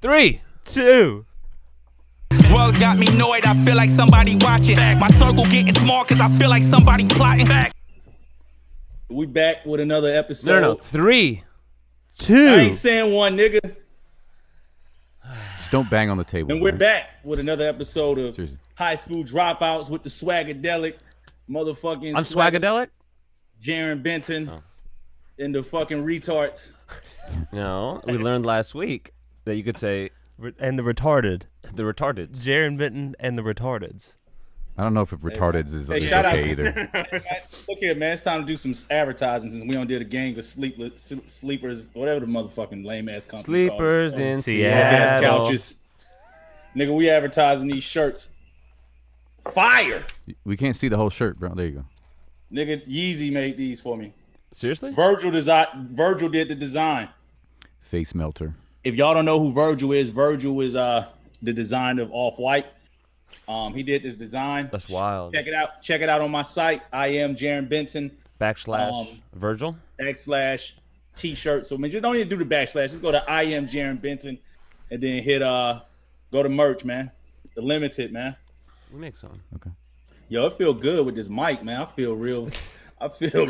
3, 2. Drugs got me annoyed, I feel like somebody watching. My circle getting small cause I feel like somebody plotting. We back with another episode. No. 3, 2. I ain't saying one, nigga. Just don't bang on the table. And we're man. back with another episode of Seriously. High School Dropouts with the swagadelic motherfucking on Swagadelic? Jarren Benton and the fucking retards. No, we learned last week that you could say And the retarded. the retardeds. Jarren Benton and the retardeds. I don't know if retardeds is shout out okay to- either. Look here, man. It's time to do some advertising since we don't did a gang of sleepers, whatever the motherfucking lame ass company Sleepers calls it. in Seattle. Ass Seattle. couches. Nigga, we advertising these shirts. Fire. We can't see the whole shirt, bro. There you go. Nigga, Yeezy made these for me. Seriously? Virgil did the design. Face melter. If y'all don't know who Virgil is the designer of Off-White. He did this design. That's wild. Check it out. Check it out on my site. I am Jarren Benton. /Virgil. / t-shirt. So man, you don't need to do the backslash. Just go to I am Jarren Benton and then hit go to merch, man. The limited, man. We make some. Okay. Yo, it feel good with this mic, man. I feel real. I feel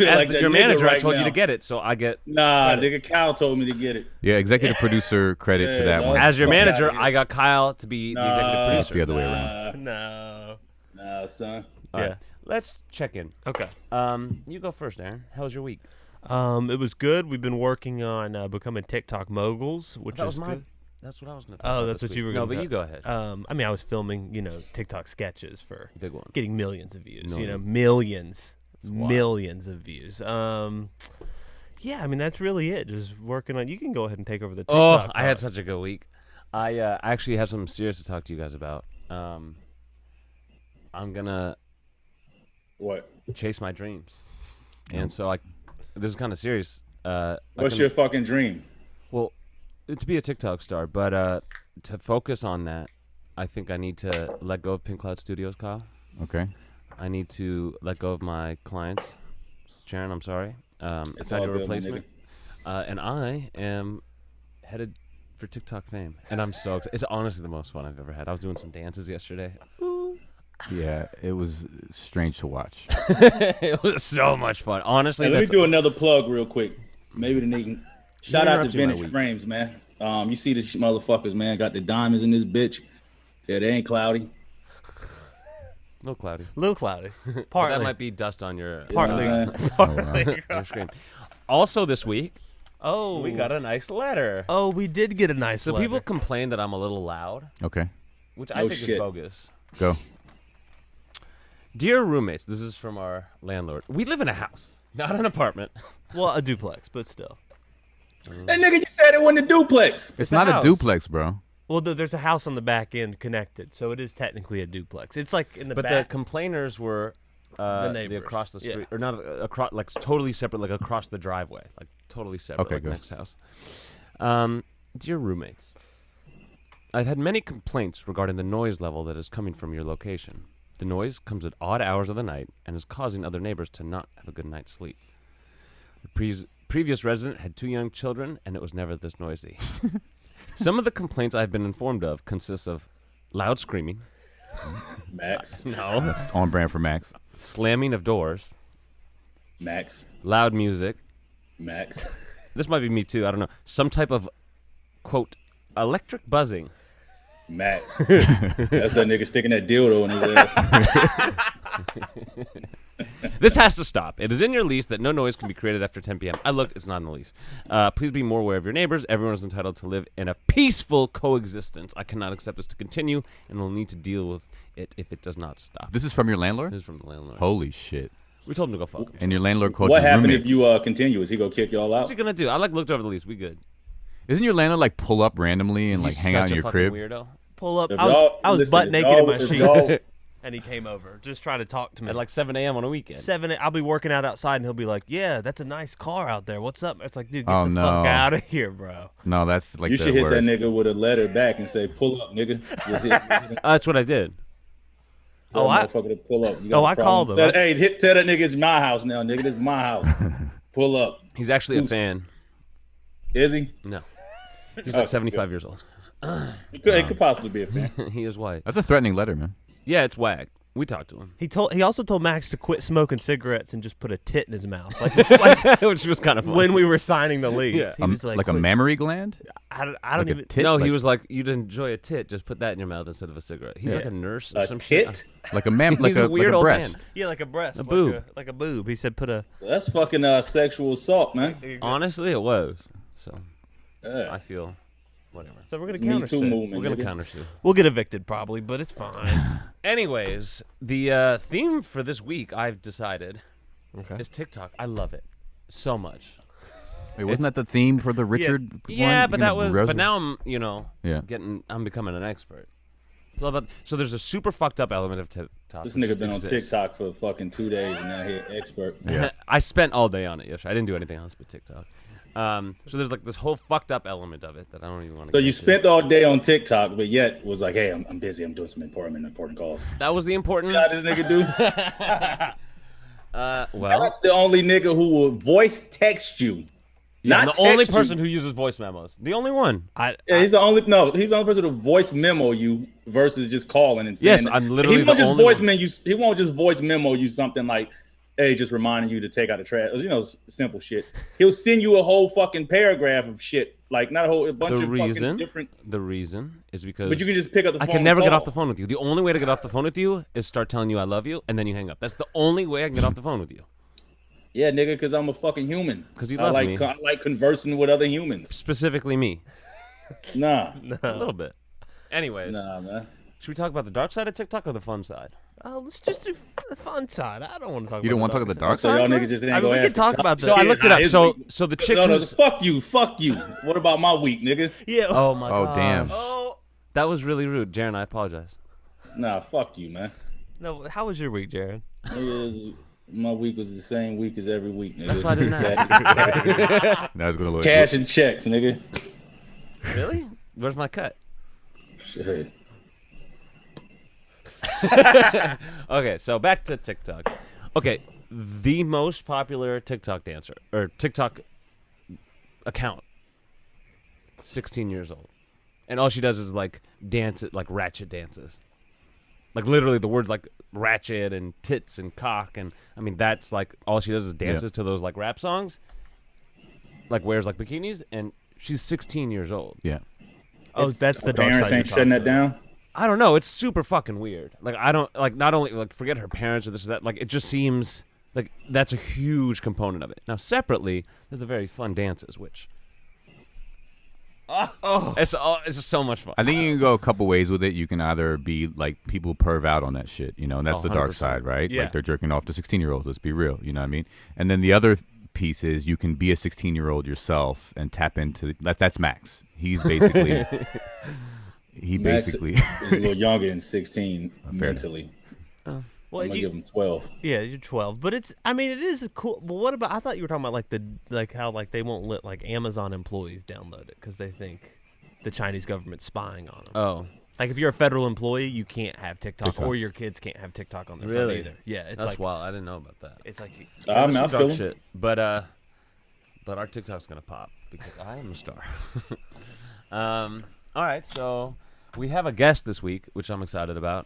As like that your nigga manager, I right told now. you to get it, so I get. Nah, nigga, Kyle told me to get it. Yeah, executive producer credit to Yeah, that dog. one. As your Fuck manager, outta here. I got Kyle to be the executive Nah. It's the producer. other way around. No. Nah, son. All right, Yeah. let's check in. Okay. You go first, Aaron. How was your week? It was good. We've been working on becoming TikTok moguls, which That is was my. good. That's what I was going to. Oh, that's what you were No, gonna but go- you go ahead. I mean, I was filming, TikTok sketches for Big one. getting millions of views. Millions. Millions of views. Yeah, I mean that's really it. Just working on. You can go ahead and take over the TikTok. Oh, I had talk. such a good week. I actually have something serious to talk to you guys about. I'm gonna What? chase my dreams, and so this is kind of serious. What's your fucking dream? Well, to be a TikTok star, but to focus on that, I think I need to let go of Pink Cloud Studios, Kyle. Okay. I need to let go of my clients. Sharon, I'm sorry. I It's found all a good, my replacement. And I am headed for TikTok fame. And I'm so excited. It's honestly the most fun I've ever had. I was doing some dances yesterday. Yeah, it was strange to watch. It was so much fun. Honestly, Hey, let me that's do another plug real quick. Maybe the nigga. Shout out to interrupted my Vintage week. Frames, man. You see these motherfuckers, man. Got the diamonds in this bitch. Yeah, they ain't cloudy. a little cloudy. A little cloudy. That Partly. might be dust on your, Partly. You know what I'm saying? your screen. Also this week, Oh, we got a nice letter. Oh, we did get a nice. So letter. people complain that I'm a little loud, Okay. which I No think is shit. bogus. Go. Dear roommates, this is from our landlord. We live in a house, not an apartment. Well, a duplex, but still. That nigga just said it wasn't a duplex. It's a not house. a duplex, bro. Well, there's a house on the back end connected, so it is technically a duplex. It's like in the But the back. complainers were the neighbors. across the Yeah. street, or not across, like totally separate, like across the driveway, like totally separate, Okay, like good. next house. Dear roommates, I've had many complaints regarding the noise level that is coming from your location. The noise comes at odd hours of the night and is causing other neighbors to not have a good night's sleep. The previous resident had 2 young children, and it was never this noisy. Some of the complaints I've been informed of consists of loud screaming, Max. no, On brand for Max. slamming of doors, Max. loud music. Max. This might be me too. I don't know. Some type of, quote, electric buzzing. Max. That's that nigga sticking that dildo in his ass. This has to stop. It is in your lease that no noise can be created after 10 p.m. I looked. It's not in the lease. Please be more aware of your neighbors. Everyone is entitled to live in a peaceful coexistence. I cannot accept this to continue, and will need to deal with it if it does not stop. This is from your landlord? This is from the landlord. Holy shit. We told him to go fuck himself. And your landlord called What you happened roommates. if you continue? Is he gonna kick y'all What's out? he gonna do? I looked over the lease. We good. Isn't your landlord like pull up randomly and like He's hang out such in a your fucking crib? weirdo. pull up. If I was, y'all- I was listen, butt if naked y'all- in my if sheets, y'all- and he came over, just trying to talk to me. At like 7 a.m. on a weekend. 7, I'll be working out outside, and he'll be like, "Yeah, that's a nice car out there. What's up?" It's like, dude, get Oh, the no. fuck out of here, bro. No, that's like You the should hit worst. that nigga with a letter back and say, "Pull up, nigga." Just hit, That's what I did. tell I- that motherfucker to pull up. You got Oh, a I problem? called him. Tell that nigga it's my house now, nigga. This is my house. Pull up. He's actually a Who's- fan. Is he? No. He's like 75 years old. It could possibly be a fan. He is white. That's a threatening letter, man. Yeah, it's whack. We talked to him. He also told Max to quit smoking cigarettes and just put a tit in his mouth, like Which was kind of funny. when we were signing the lease. Yeah. He was like, a "Quit." mammary gland? I don't Like a even. tit? No, Like- he was like, you'd enjoy a tit, just put that in your mouth instead of a cigarette. He's like a nurse or A some tit? shit. Like a like He's a weird like a old breast. man. Yeah, like a breast, like boob. like a boob. He said, "Put a." That's fucking sexual assault, man. Honestly, it was. So Yeah. I feel whatever. So we're gonna Me counter Too sue. movement. We're going to nigga. counter sue. We'll get evicted probably, but it's fine. Anyways, the theme for this week, I've decided, Okay. is TikTok. I love it so much. Wait, wasn't that the theme for the Richard one? Yeah, but You that know, was. Rose- But now I'm, Yeah. I'm becoming an expert. It's all about. So there's a super fucked up element of TikTok. This which nigga been on exists. TikTok for fucking 2 days and now he an expert. Yeah. I spent all day on it yesterday. I didn't do anything else but TikTok. So there's like this whole fucked up element of it that I don't even want to. So you spent all day on TikTok, but yet was like, hey, I'm busy. I'm doing some important calls. That was the important. You know how this nigga do? Well, That's the only nigga who will voice text you. yeah, I'm Not the only text you. person who uses voice memos. The only one. Yeah, he's the only person to voice memo you versus just calling and saying. Yes, I'm literally He won't the just only voice one. memo you. He won't just voice memo you something like, "Hey, just reminding you to take out the trash." You know, simple shit. He'll send you a whole fucking paragraph of shit, like not a bunch The of reason. fucking different. The reason is because. But you can just pick up the phone. I can and never get call. off the phone with you. The only way to get off the phone with you is start telling you I love you, and then you hang up. That's the only way I can get off the phone with you. Yeah, nigga, because I'm a fucking human. 'Cause you I love like, me. I like conversing with other humans. Specifically me. Nah, A little bit. Anyways, nah, man. should we talk about the dark side of TikTok or the fun side? Oh, let's just do the fun side. I don't want to talk. You don't want to talk about the dark So side? y'all bro? niggas just ain't I mean, gonna we can ask talk the about top the- So I shit. looked it Nah, up. it's So weak. so the chick No, who's fuck you. What about my week, nigga? Yeah. oh my Oh, god. damn. Oh That was really rude, Jarren. I apologize. Nah, fuck you, man. no. How was your week, Jarren? My week was the same week as every week, nigga. That's why I didn't ask. Now he's gonna look. Cash and checks, nigga. Really? Where's my cut? Shit. Okay, so back to TikTok. Okay, the most popular TikTok dancer or TikTok account, 16 years old, and all she does is like dance it like ratchet dances, like literally the words like ratchet and tits and cock, and I mean that's like all she does is dances to those like rap songs, like wears like bikinis, and she's 16 years old. Yeah. Oh, that's the dark Parents side. ain't shutting that down. I don't know. It's super fucking weird. Like I don't like not only like forget her parents or this or that. Like it just seems like that's a huge component of it. Now separately, there's the very fun dances, which it's just so much fun. I think you can go a couple ways with it. You can either be like people who perv out on that shit, you know, and that's Oh, the dark 100%. side, right? Yeah. Like they're jerking off to 16-year-olds. Let's be real, you know what I mean? And then the other piece is you can be a 16-year-old yourself and tap into that's Max. He's basically Max is a little younger than 16 mentally. Well, I'm gonna give him 12. yeah, you're 12, but it's. I mean, it is a cool. But what about? I thought you were talking about like how like they won't let like Amazon employees download it because they think the Chinese government's spying on them. Oh, Like if you're a federal employee, you can't have TikTok, or your kids can't have TikTok on their phone Really? either. Yeah, it's that's like wild. I didn't know about that. it's like I mean, I Some feel dark him. shit. But our TikTok's gonna pop because I am a star. All right, so we have a guest this week, which I'm excited about.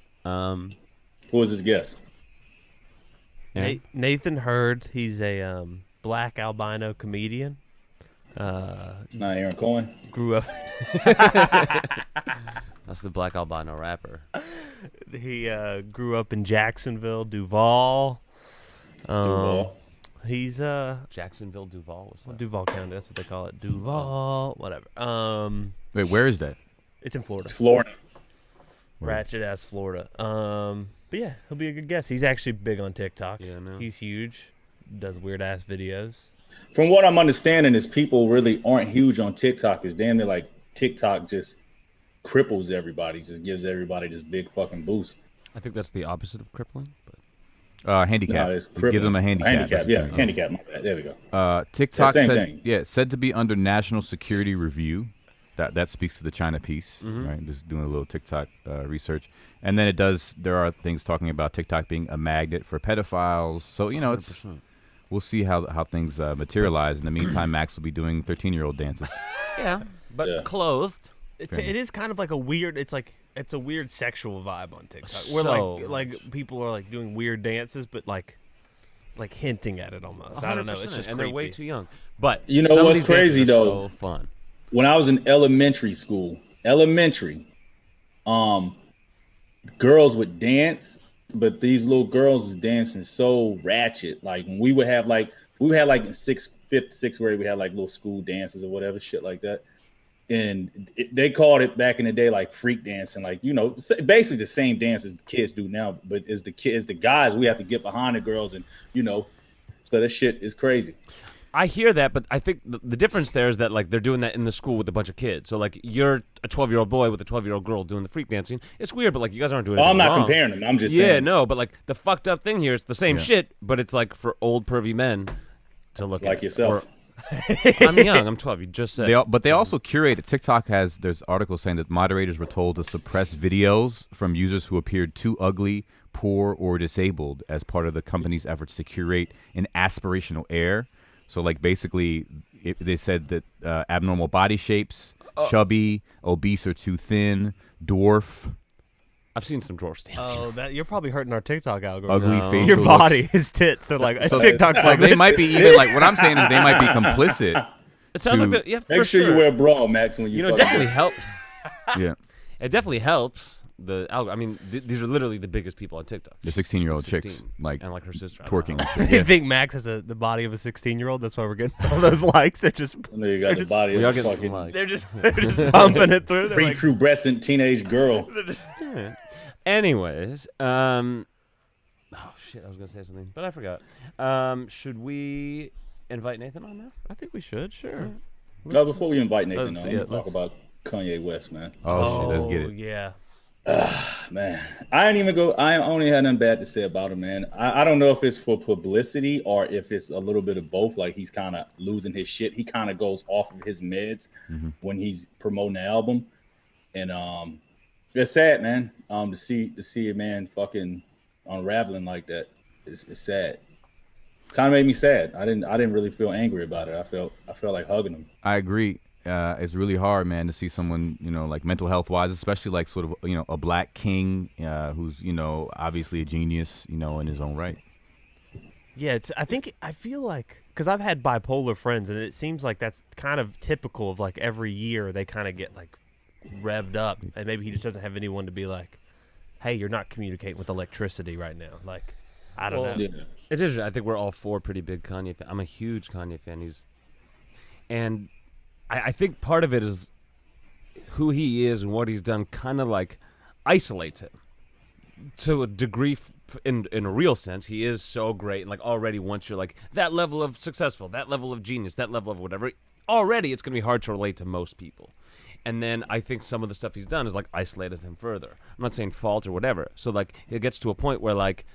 Who was his guest? Aaron? Nathan Hurd. He's a black albino comedian. It's not Aaron Cohen. Grew up. That's the black albino rapper. He grew up in Jacksonville, Duval. Duval. He's Jacksonville, Duval. What's that? Duval County. That's what they call it. Duval, whatever. Wait, where is that? It's in Florida. Florida. Ratchet ass Florida. But yeah, he'll be a good guest. He's actually big on TikTok. Yeah, I know. He's huge. Does weird ass videos. From what I'm understanding, is people really aren't huge on TikTok. It's damn near like TikTok just cripples everybody, just gives everybody this big fucking boost. I think that's the opposite of crippling. But Handicap. No, it's It gives them a handicap. Handicap, That's yeah, what you're- handicap. My bad. There we go. TikTok Yeah, same said, thing. yeah, said to be under national security review. That speaks to the China piece, right? Just doing a little TikTok research, and then there are things talking about TikTok being a magnet for pedophiles. So you know, we'll see how things materialize. In the meantime, Max will be doing 13-year-old dances. Yeah, but Yeah. clothed. It is kind of like a weird. It's a weird sexual vibe on TikTok. Where So like people are like doing weird dances, but like hinting at it almost. I don't know. It's 100%, just and creepy. they're way too young. But You know some of what's these dances crazy, are though? So fun. When I was in elementary school, girls would dance, but these little girls was dancing so ratchet. Like when we had like in fifth, sixth grade, we had like little school dances or whatever shit like that. And they called it back in the day like freak dancing, like, you know, basically the same dance as the kids do now. But as the guys, we have to get behind the girls, and you know, so that shit is crazy. I hear that, but I think the difference there is that like they're doing that in the school with a bunch of kids. So like you're a 12-year-old boy with a 12-year-old girl doing the freak dancing. It's weird, but like you guys aren't doing. Oh, I'm not wrong. comparing them. I'm just yeah, saying. no, but like the fucked up thing here is the same shit, but it's like for old pervy men to look Like at. yourself. I'm young. I'm 12. You just said. But they also curate it. TikTok there's articles saying that moderators were told to suppress videos from users who appeared too ugly, poor, or disabled as part of the company's efforts to curate an aspirational air. So like basically, they said that abnormal body shapes, chubby, obese or too thin, dwarf, I've seen some dwarfs dancing. Oh, that you're probably hurting our TikTok algorithm. ugly No. facial Your looks. body, his tits. They're like So TikTok's like they this. might be even like what I'm saying is they might be complicit. It sounds like to- that. Yeah, Make for sure you wear a bra, Max, when you. You know, it fucking- definitely help. Yeah, It definitely helps. I mean, these are literally the biggest people on TikTok. the 16-year-old chicks 16, like and like her sister I don't twerking. know. And shit. You Yeah. think Max has the body of a 16-year-old? That's why we're getting all those likes. They're just I know you got the just- body We of are a getting some fucking likes. they're just pumping it through. They're like, prepubescent teenage girl. Anyways, oh shit, I was gonna say something, but I forgot. Should we invite Nathan on now? I think we should. Sure. No, before we invite Nathan, let's- on, yeah, let's talk about Kanye West, man. Oh, shit, let's get it. Yeah. Man, I only had nothing bad to say about him, man. I don't know if it's for publicity or if it's a little bit of both. Like he's kind of losing his shit. He kind of goes off of his meds when he's promoting the album, and it's sad, man. To see a man fucking unraveling like that, it's sad. Kind of made me sad. I didn't really feel angry about it. I felt like hugging him. I agree. It's really hard, man, to see someone, you know, like mental health wise, especially like sort of, you know, a black king who's, you know, obviously a genius, you know, in his own right. Yeah, I feel like, because I've had bipolar friends, and it seems like that's kind of typical of like every year they kind of get like revved up, and maybe he just doesn't have anyone to be like, hey, you're not communicating with electricity right now. Like, I don't Well, know. Yeah. It's interesting. I think we're all four pretty big Kanye fans. I'm a huge Kanye fan. And I think part of it is who he is and what he's done kind of like isolates him to a degree. In a real sense, he is so great, and like already once you're like that level of successful, that level of genius, that level of whatever, already it's gonna be hard to relate to most people. And then I think some of the stuff he's done is like isolated him further. I'm not saying fault or whatever. So like it gets to a point where like,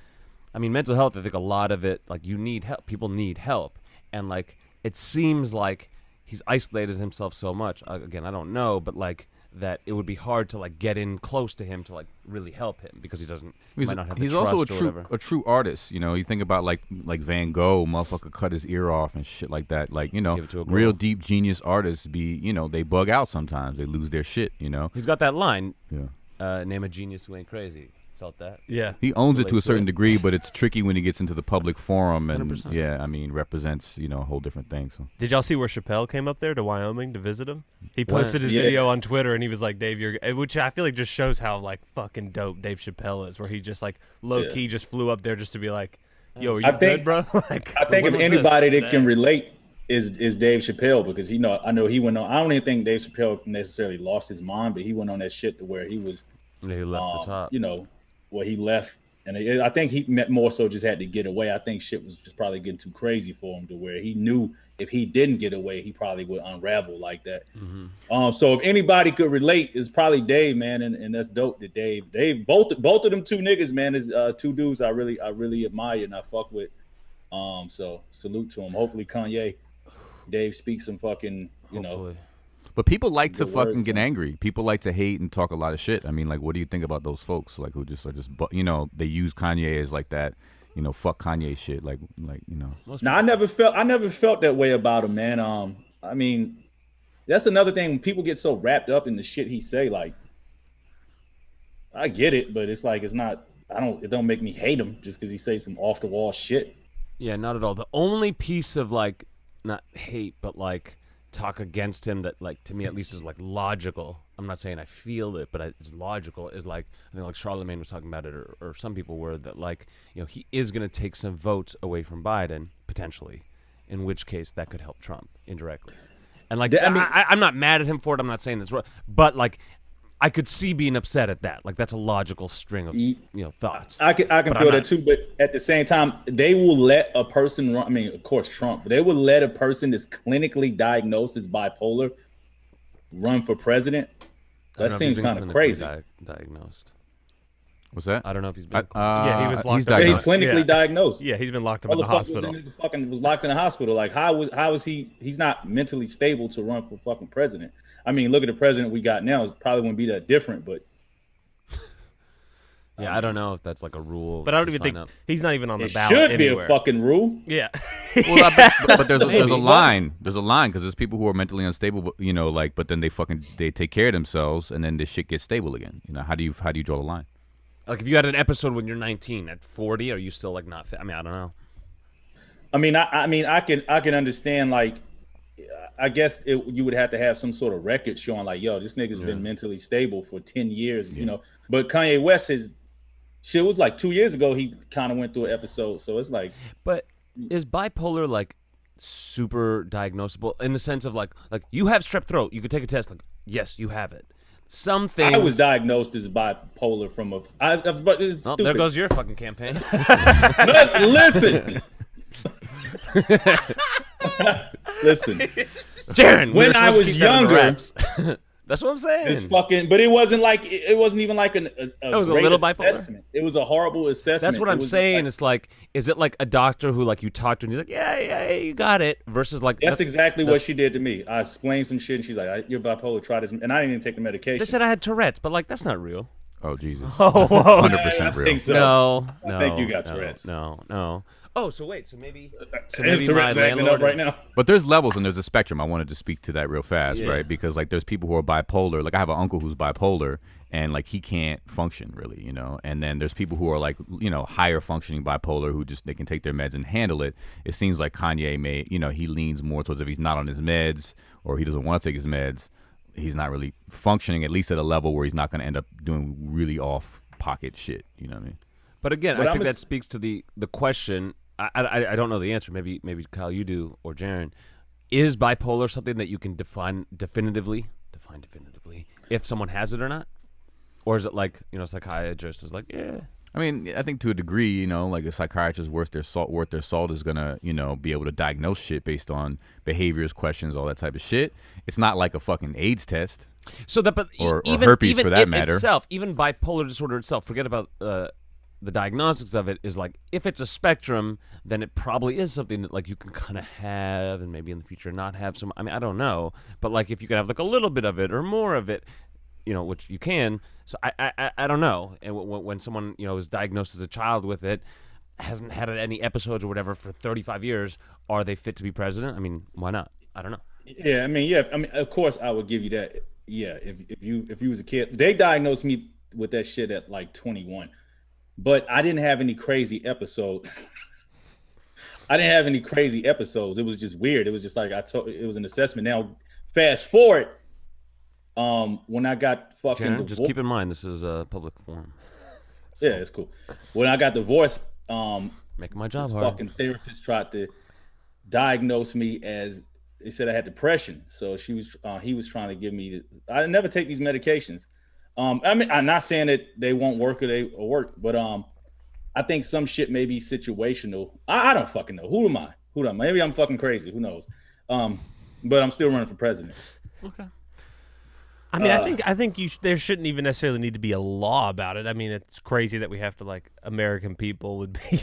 I mean, mental health, I think a lot of it, like you need help. People need help. And like, it seems like he's isolated himself so much. Again, I don't know, but like that it would be hard to like get in close to him to like really help him because he might not have the He's trust also or whatever. a true artist. You know, you think about like Van Gogh, motherfucker cut his ear off and shit like that. Like, you know, Give it to a girl. real deep genius artists they bug out sometimes. They lose their shit, you know? He's got that line, Yeah. name a genius who ain't crazy. Felt that? Yeah. He owns it to a Relate to certain it. degree, but it's tricky when he gets into the public forum and 100%. yeah, I mean, represents, you know, a whole different thing. So Did y'all see where Chappelle came up there to Wyoming to visit him? He When? posted his Yeah. video on Twitter, and he was like, "Dave, which I feel like just shows how like fucking dope Dave Chappelle is, where he just like low key just flew up there just to be like, yo, are you I good, think- bro? Like, I think When if was anybody this? that can relate is Dave Chappelle, because I know he went on. I don't even think Dave Chappelle necessarily lost his mind, but he went on that shit to where he was, Yeah, he left the top. you know, where he left, and I think he more so just had to get away. I think shit was just probably getting too crazy for him to where he knew if he didn't get away, he probably would unravel like that. So if anybody could relate, it's probably Dave, man, and that's dope. That Dave, both of them two niggas, man, is two dudes I really admire and I fuck with. So salute to him. Hopefully Kanye, Dave speaks some fucking, you know. Hopefully. but people like to good fucking words, get man. angry. People like to hate and talk a lot of shit. I mean, like, what do you think about those folks like who just are you know, they use Kanye as like that, you know, fuck Kanye shit, like you know. Now I never felt that way about him, man. I mean, That's another thing. When people get so wrapped up in the shit he say, like, I get it, but it's like it's not. It don't make me hate him just because he say some off the wall shit. Yeah, not at all. The only piece of like, not hate, but like talk against him that like to me at least is like logical. I'm not saying I feel it, but it's logical. Is like I think like Charlemagne was talking about it, or some people were that like he is going to take some votes away from Biden potentially, in which case that could help Trump indirectly. And like I'm not mad at him for it. I'm not saying that's right, but like I could see being upset at that. Like that's a logical string of thoughts. I can feel that too, but at the same time, they will let a person run. I mean, of course, Trump, but they will let a person that's clinically diagnosed as bipolar run for president. That seems kind of crazy. Diagnosed. What's that? I don't know if he's been. Yeah, he was locked up. He's clinically diagnosed. Yeah, he's been locked up in the hospital. Was locked in the hospital. Like, how is he? He's not mentally stable to run for fucking president. I mean, look at the president we got now. It probably wouldn't be that different, but yeah, I don't know if that's like a rule. But I don't even think he's not even on the ballot. Should anywhere. be a fucking rule. Yeah. Well, but there's a line. There's a line because there's people who are mentally unstable, but but then they take care of themselves, and then this shit gets stable again. How do you draw the line? Like if you had an episode when you're 19, at 40, are you still like not fit? I mean, I don't know. I can understand, like, I guess you would have to have some sort of record showing like, yo, this nigga's been mentally stable for 10 years, But Kanye West shit was like 2 years ago. He kind of went through an episode, so it's like. But is bipolar like super diagnosable in the sense of like you have strep throat, you could take a test, like yes, you have it. Some things. I was diagnosed as bipolar from but it's stupid. There goes your fucking campaign. Listen. Listen, Jarren. When I was younger, that's what I'm saying. It's fucking, but it wasn't even like it was a little bipolar. Assessment. It was a horrible assessment. That's what I'm saying. It's like, is it like a doctor who like you talk to and he's like, yeah, you got it, versus like that's exactly what she did to me. I explained some shit and she's like, you're bipolar, try this, and I didn't even take the medication. They said I had Tourette's, but like that's not real. Oh Jesus! Oh, 100% real. Think so. No, I think you got Tourette's. No. Oh, so wait, so maybe Tourette's acting up right now. But there's levels and there's a spectrum. I wanted to speak to that real fast, right? Because like there's people who are bipolar. Like I have an uncle who's bipolar, and like he can't function really, And then there's people who are like, higher functioning bipolar who just they can take their meds and handle it. It seems like Kanye may, he leans more towards if he's not on his meds or he doesn't want to take his meds, he's not really functioning at least at a level where he's not going to end up doing really off pocket shit. You know what I mean? But again, I think that speaks to the question. I don't know the answer. Maybe Kyle, you do, or Jarren. Is bipolar something that you can define definitively if someone has it or not? Or is it like, psychiatrist is like, yeah. I mean, I think to a degree, like a psychiatrist worth their salt is gonna, be able to diagnose shit based on behaviors, questions, all that type of shit. It's not like a fucking AIDS test. So that, but or even herpes for that matter. Itself, even bipolar disorder itself, forget about the diagnostics of it, is like, if it's a spectrum, then it probably is something that like you can kind of have and maybe in the future not have some. I mean, I don't know, but like if you could have like a little bit of it or more of it, which you can. So I don't know. And when someone is diagnosed as a child with it, hasn't had any episodes or whatever for 35 years, are they fit to be president? I mean, why not? I don't know. Yeah, I mean, of course I would give you that. Yeah, if you was a kid, they diagnosed me with that shit at like 21, but I didn't have any crazy episodes. It was just weird. It was just like it was an assessment. Now, fast forward. When I got fucking Jarren, just keep in mind this is a public forum. So. Yeah, it's cool. When I got divorced, making my job this hard. Fucking therapist tried to diagnose me as they said I had depression. So he was trying to give me. I never take these medications. I mean, I'm not saying that they won't work or they work, but I think some shit may be situational. I don't fucking know. Who am I? Maybe I'm fucking crazy. Who knows? But I'm still running for president. Okay. I mean, I think there shouldn't even necessarily need to be a law about it. I mean, it's crazy that we have to like American people would be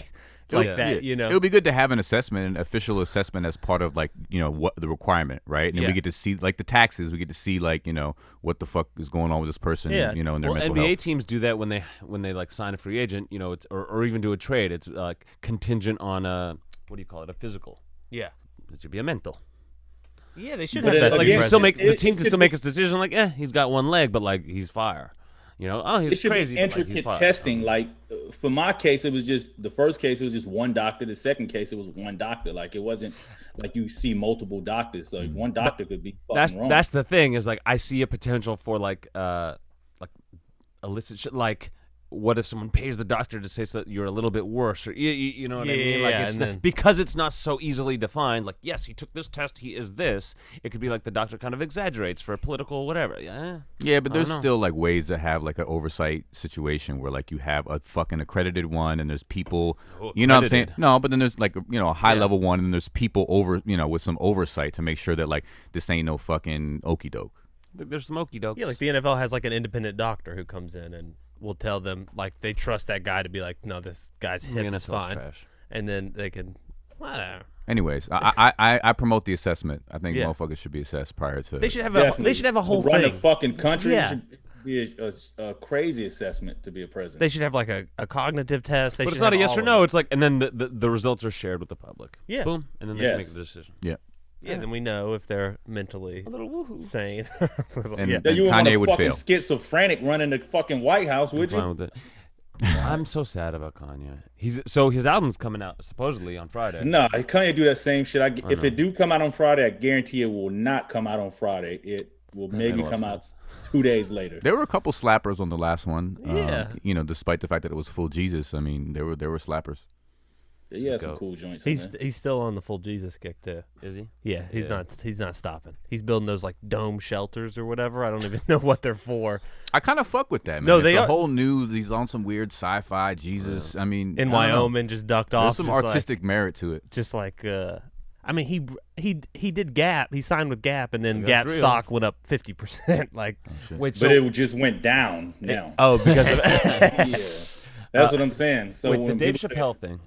like that. It would be good to have an assessment, an official assessment as part of like what the requirement, right? And then we get to see like the taxes. We get to see like what the fuck is going on with this person. In their mental NBA health. teams do that when they like sign a free agent. It's or even do a trade. It's like contingent on what do you call it? A physical. Yeah, It should be a mental. Yeah, they should But have that. Like again, you still make it- the it team can should still be- make his decision. Like, he's got one leg, but like he's fire. You know, oh, It he's should crazy. be but, like, he's intricate fire. testing. Like for my case, it was just the first case. It was just one doctor. The second case, it was one doctor. Like it wasn't like you see multiple doctors. Like one doctor could be fucking wrong. That's the thing is like I see a potential for like illicit shit. Like, what if someone pays the doctor to say so you're a little bit worse, or you know what I mean? Like Yeah, it's and not, then- because it's not so easily defined. Like, yes, he took this test, he is this. It could be like the doctor kind of exaggerates for a political whatever. Yeah, but I don't there's know. still like ways to have like an oversight situation where like you have a fucking accredited one and there's people, you know what I'm saying? Accredited. No, but then there's like a high level one and then there's people over, with some oversight to make sure that like this ain't no fucking okey doke. There's some okey doke. Yeah, like the NFL has like an independent doctor who comes in and will tell them like they trust that guy to be like, no, this guy's The hip is NFL's fine, trash. and then they can whatever. Anyways, I promote the assessment. I think Yeah. motherfuckers should be assessed prior to. They should have Definitely. they should have a whole to run thing. the fucking country. Yeah. Should be a crazy assessment to be a president. They should have like a cognitive test. They But should it's not a have yes all or of no. it. It's like, and then the results are shared with the public. Yeah. Boom, and then they Yes. can make the decision. Yeah. Yeah, then we know if they're mentally A little woohoo. sane. And- yeah. That you wouldn't want Kanye a would fucking fail. schizophrenic running the fucking White House, would Fine you? with it. I'm so sad about Kanye. His album's coming out supposedly on Friday. No, Kanye do that same shit. If know. it do come out on Friday, I guarantee it will not come out on Friday. It will maybe makes a lot come of out sense. 2 days later. There were a couple slappers on the last one. Yeah. Despite the fact that it was full Jesus, I mean, there were slappers. He had some goat. cool joints. in He's there. he's still on the full Jesus kick too. Is he? Yeah, he's Yeah. not stopping. He's building those like dome shelters or whatever. I don't even know what they're for. I kind of fuck with that, man. No, It's they a are- whole new. He's on some weird sci-fi Jesus. I mean, In I don't know. Wyoming, just ducked off. There's some just like- artistic merit to it. just like I mean he did Gap. He signed with Gap, and then That's Gap real. stock went up 50%. Like Wait, so But it just went down now. oh, because of Yeah, that's what I'm saying. So wait, the when Dave people say- Chappelle thing.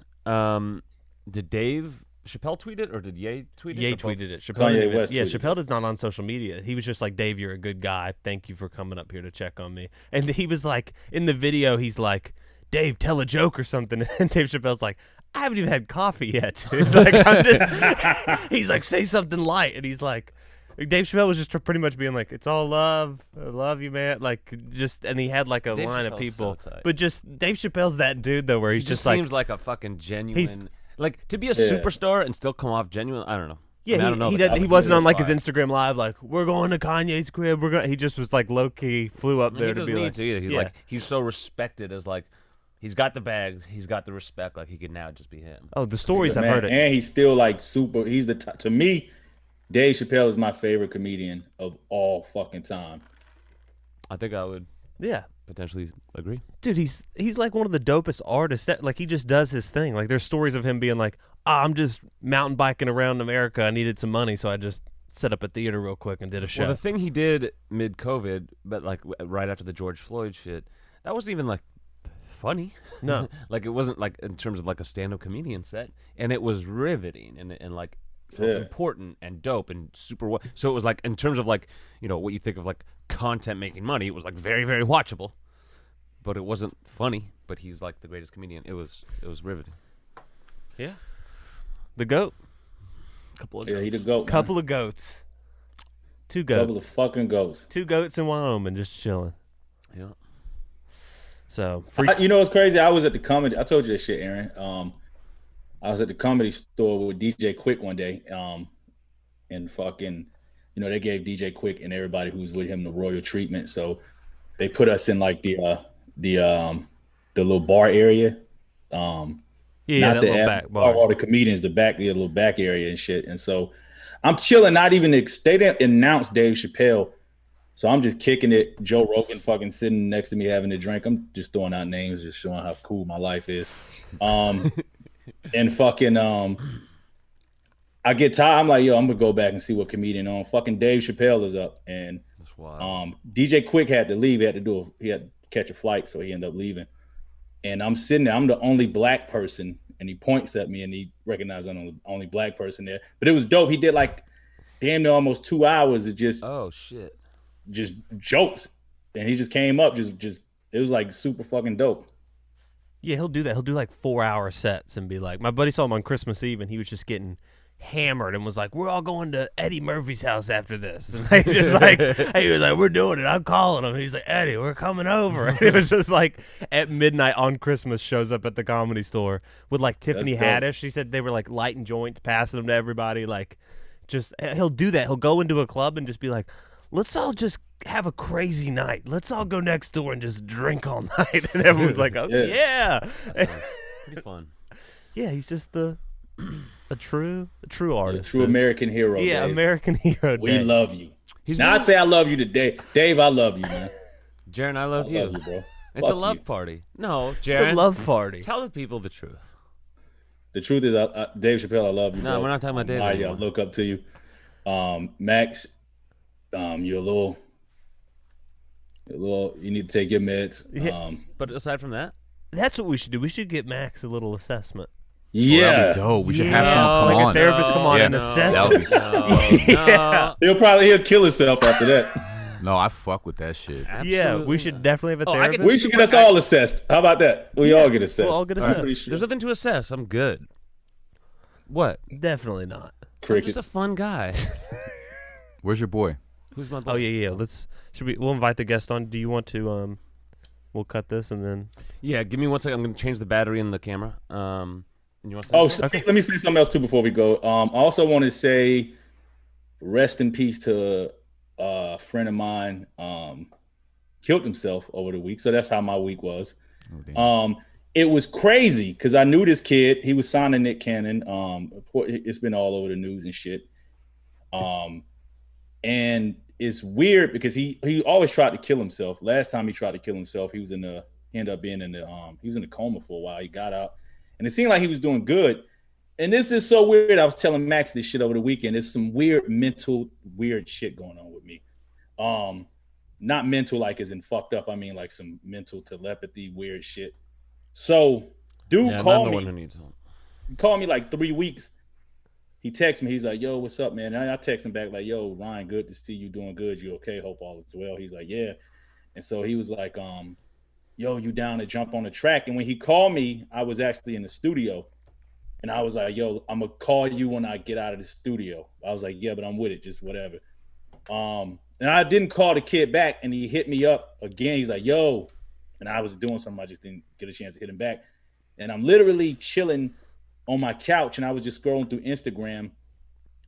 Did Dave Chappelle tweet it or did Ye tweet it? Ye Or both? tweeted it. Chappelle Kanye didn't even, West yeah, tweeted Chappelle is not on social media. He was just like, Dave, you're a good guy. Thank you for coming up here to check on me. And he was like, in the video, he's like, Dave, tell a joke or something. And Dave Chappelle's like, I haven't even had coffee yet, dude. Like, I'm just, he's like, say something light. And he's like, Dave Chappelle was just pretty much being like, it's all love. I love you, man. Like, just, and he had like a Dave line of Chappelle's people. so tight. But just, Dave Chappelle's that dude, though, where He he's just just like, seems like a fucking genuine. Like, to be a superstar and still come off genuine. I don't know. yeah, I mean, I don't know. he, the guy, he but wasn't was on like his fire. Instagram live, like, we're going to Kanye's crib. He just was like low key, flew up I mean, there he to doesn't be need like, to either. He's yeah. like he's so respected as like he's got the bags, he's got the respect. Like he could now just be him. Oh, the stories Man, I've heard. and he's still like super. He's the to me, Dave Chappelle is my favorite comedian of all fucking time. I think I would Yeah, potentially agree. dude, he's like one of the dopest artists. That like he just does his thing. Like there's stories of him being like, I'm just mountain biking around America. I needed some money, so I just set up a theater real quick and did a show. Well, the thing he did mid-COVID, but like right after the George Floyd shit, that wasn't even like funny. No. Like it wasn't like in terms of like a stand-up comedian set, and it was riveting and like felt Yeah. important and dope and super. So it was like in terms of like what you think of like content making money, it was like very very watchable, but it wasn't funny. But he's like the greatest comedian. It was riveting. yeah, the goat, Couple of Yeah, he the goat. man. couple of goats, two goats, Couple of fucking goats. two goats in Wyoming, just chilling. Yeah. So You know what's crazy? I was at the comedy. I told you this shit, Aaron. I was at the comedy store with DJ Quick one day, and fucking, they gave DJ Quick and everybody who was with him the royal treatment. So they put us in like the little bar area. yeah, Not that the little ad- back bar. all the comedians, the little back area and shit. And so I'm chilling. Not even they didn't announce Dave Chappelle. So I'm just kicking it. Joe Rogan fucking sitting next to me having a drink. I'm just throwing out names, just showing how cool my life is. And fucking I get tired. I'm like, yo, I'm gonna go back and see what comedian on. Fucking Dave Chappelle is up, and That's wild. DJ Quick had to leave. He had to catch a flight, so he ended up leaving. And I'm sitting there. I'm the only black person, and he points at me, and he recognized I'm the only black person there. But it was dope. He did like damn near almost 2 hours of just Oh shit. jokes, and he just came up, just it was like super fucking dope. Yeah, he'll do that. He'll do like 4-hour sets and be like, my buddy saw him on Christmas Eve and he was just getting hammered and was like, "We're all going to Eddie Murphy's house after this." And they just like, he was like, "We're doing it. I'm calling him." He's like, "Eddie, we're coming over." And it was just like at midnight on Christmas, shows up at the Comedy Store with like Tiffany Haddish. She said they were like lighting joints, passing them to everybody. Like, just he'll do that. He'll go into a club and just be like, "Let's all just have a crazy night. Let's all go next door and just drink all night." And everyone's like, "Oh yeah." Pretty fun. Yeah, he's just a true artist. A true American hero. Yeah, Dave. American hero. We Dave. love you. I say I love you today. Dave, I love you, man. Jarren, I love I you. love you, bro. It's Fuck a love you. party. No, It's Jarren. a love party. Tell the people the truth. The truth is, Dave Chappelle, I love you. No, bro. we're not talking about Dave I anymore. look up to you. Max, you're a little. You need to take your meds. Yeah. But aside from that, That's what we should do. We should get Max a little assessment. Yeah, That'd be dope. We should have some come like on. a therapist come on Yeah. and assess That it. would be no. he'll kill himself after that. No, I fuck with that shit. Yeah, we should definitely have a Oh, I therapist. can- We should get us all assessed. How about that? We all get assessed. we'll all get I'm assessed. pretty sure. There's nothing to assess. I'm good. What? Definitely not. I'm Crickets. just a fun guy. Where's your boy? Who's my boy? Oh yeah. We'll invite the guest on. Do you want to? We'll cut this and then. Yeah, give me 1 second. I'm going to change the battery in the camera. And you want to Oh, let me say something else too before we go. I also want to say, rest in peace to a friend of mine. Killed himself over the week, so that's how my week was. It was crazy because I knew this kid. He was signed to Nick Cannon. It's been all over the news and shit. And it's weird because he always tried to kill himself. Last time he tried to kill himself, he ended up being in the coma for a while. He got out, and it seemed like he was doing good. And this is so weird. I was telling Max this shit over the weekend. There's some weird shit going on with me. Not mental like as in fucked up. I mean like some mental telepathy, weird shit. So, dude called the me. one who needs help. He called me like 3 weeks. He texted me. He's like, "Yo, what's up, man?" And I text him back like, "Yo, Ryan, good to see you doing good. You okay? Hope all is well." He's like, "Yeah." And so he was like, "Yo, you down to jump on the track?" And when he called me, I was actually in the studio. And I was like, "Yo, I'm going to call you when I get out of the studio." I was like, "Yeah, but I'm with it. Just whatever." And I didn't call the kid back. And he hit me up again. He's like, "Yo." And I was doing something. I just didn't get a chance to hit him back. And I'm literally chilling on my couch, and I was just scrolling through Instagram,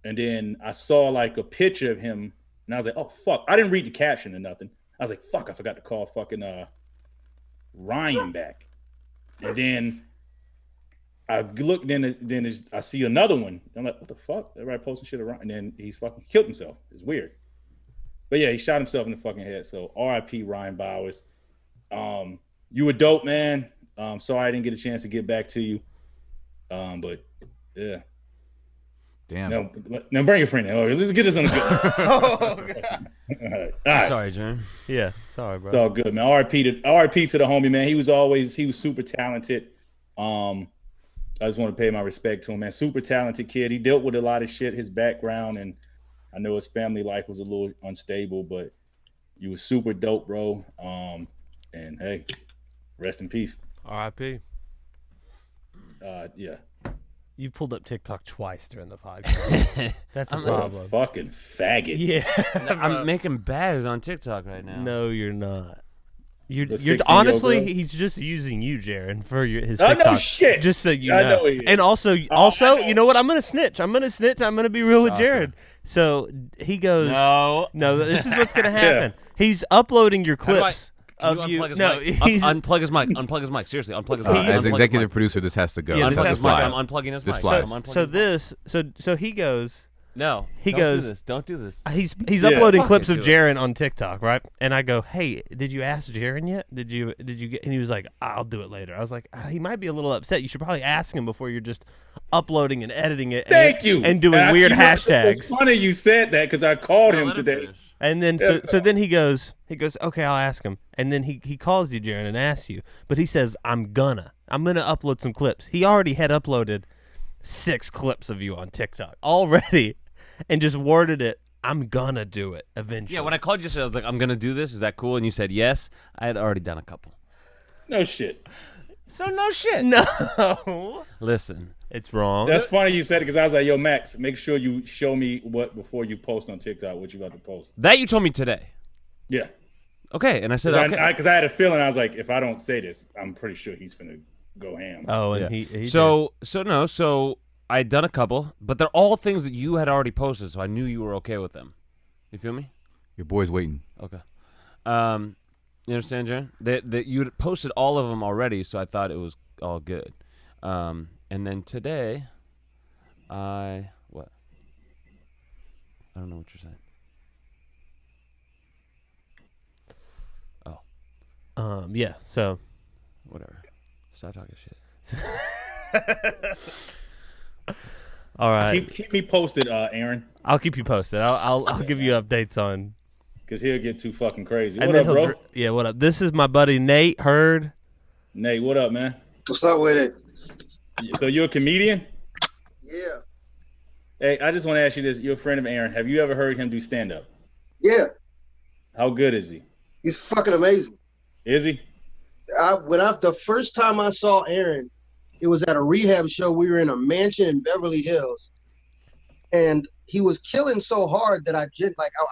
and then I saw like a picture of him, and I was like, "Oh fuck!" I didn't read the caption or nothing. I was like, "Fuck!" I forgot to call fucking Ryan back, and then I look. Then I see another one. I'm like, "What the fuck?" Everybody posting shit around, and then he's fucking killed himself. It's weird, but yeah, he shot himself in the fucking head. So R.I.P. Ryan Bowers. You were dope, man. Sorry I didn't get a chance to get back to you. But yeah. Damn. No, bring your friend in. Let's get this on the good. All right. Sorry, Jarren. Yeah. Sorry, bro. It's all good, man. RIP to the homie, man. He was super talented. I just want to pay my respect to him, man. Super talented kid. He dealt with a lot of shit, his background, and I know his family life was a little unstable, but you were super dope, bro. And hey, rest in peace. R.I.P. Yeah. You pulled up TikTok twice during the podcast. That's a What a problem. fucking faggot. Yeah. I'm making bags on TikTok right now. No, you're not. The You're 16-year-old honestly, girl? he's just using you, Jarren, for his Oh, TikTok. no shit. Just so you I know. know he is. And also, I know. you know what? I'm gonna snitch. I'm gonna be real with Oscar. Jarren. So he goes, No. no, this is what's gonna happen. He's uploading your How do I- clips Can of you you. unplug his No, mic? he's Unplug his mic. Unplug his mic. Seriously, unplug his mic. He is- As Unplug his executive mic. producer, this has to go. Yeah, This this has has to to fly. go. I'm unplugging his This mic. flies. I'm unplugging so his mic. this so he goes. No. He don't goes- do this. Don't do this. He's Yeah. uploading Fuck clips it, of do it. Jarren on TikTok, right? And I go, "Hey, did you ask Jarren yet? Did you get?" And he was like, "I'll do it later." I was like, "He might be a little upset. You should probably ask him before you're just uploading and editing it." Thank you. And doing weird hashtags. It's funny you said that because I called him Let him today. finish. And then so then he goes, "Okay, I'll ask him." And then he calls you, Jarren, and asks you. But he says, I'm gonna upload some clips. He already had uploaded 6 clips of you on TikTok already, and just worded it, "I'm gonna do it eventually." Yeah, when I called you, I was like, I'm going to do this. Is that cool? And you said yes. I had already done a couple. No shit. So no shit. No. Listen, It's wrong. That's funny you said it because I was like, yo, Max, make sure you show me before you post on TikTok what you about to post. That you told me today. Yeah. Okay, and I said okay. Because I had a feeling, I was like, if I don't say this, I'm pretty sure he's finna go ham. Oh, and Yeah. he So I'd done a couple, but they're all things that you had already posted, so I knew you were okay with them. You feel me? Your boy's waiting. Okay. You understand, Jarren? That you had posted all of them already, so I thought it was all good. And then today, what? I don't know what you're saying. Oh. Yeah, so. Whatever. Stop talking shit. All right. Keep me posted, Aaron. I'll keep you posted. I'll give you updates on. Because he'll get too fucking crazy. And What then up, bro? Yeah, what up? This is my buddy Nate Hurd. Nate, what up, man? What's up with it? So you're a comedian? Yeah. Hey, I just want to ask you this. You're a friend of Aaron. Have you ever heard him do stand-up? Yeah. How good is he? He's fucking amazing. Is he? The first time I saw Aaron, it was at a rehab show. We were in a mansion in Beverly Hills. And he was killing so hard that I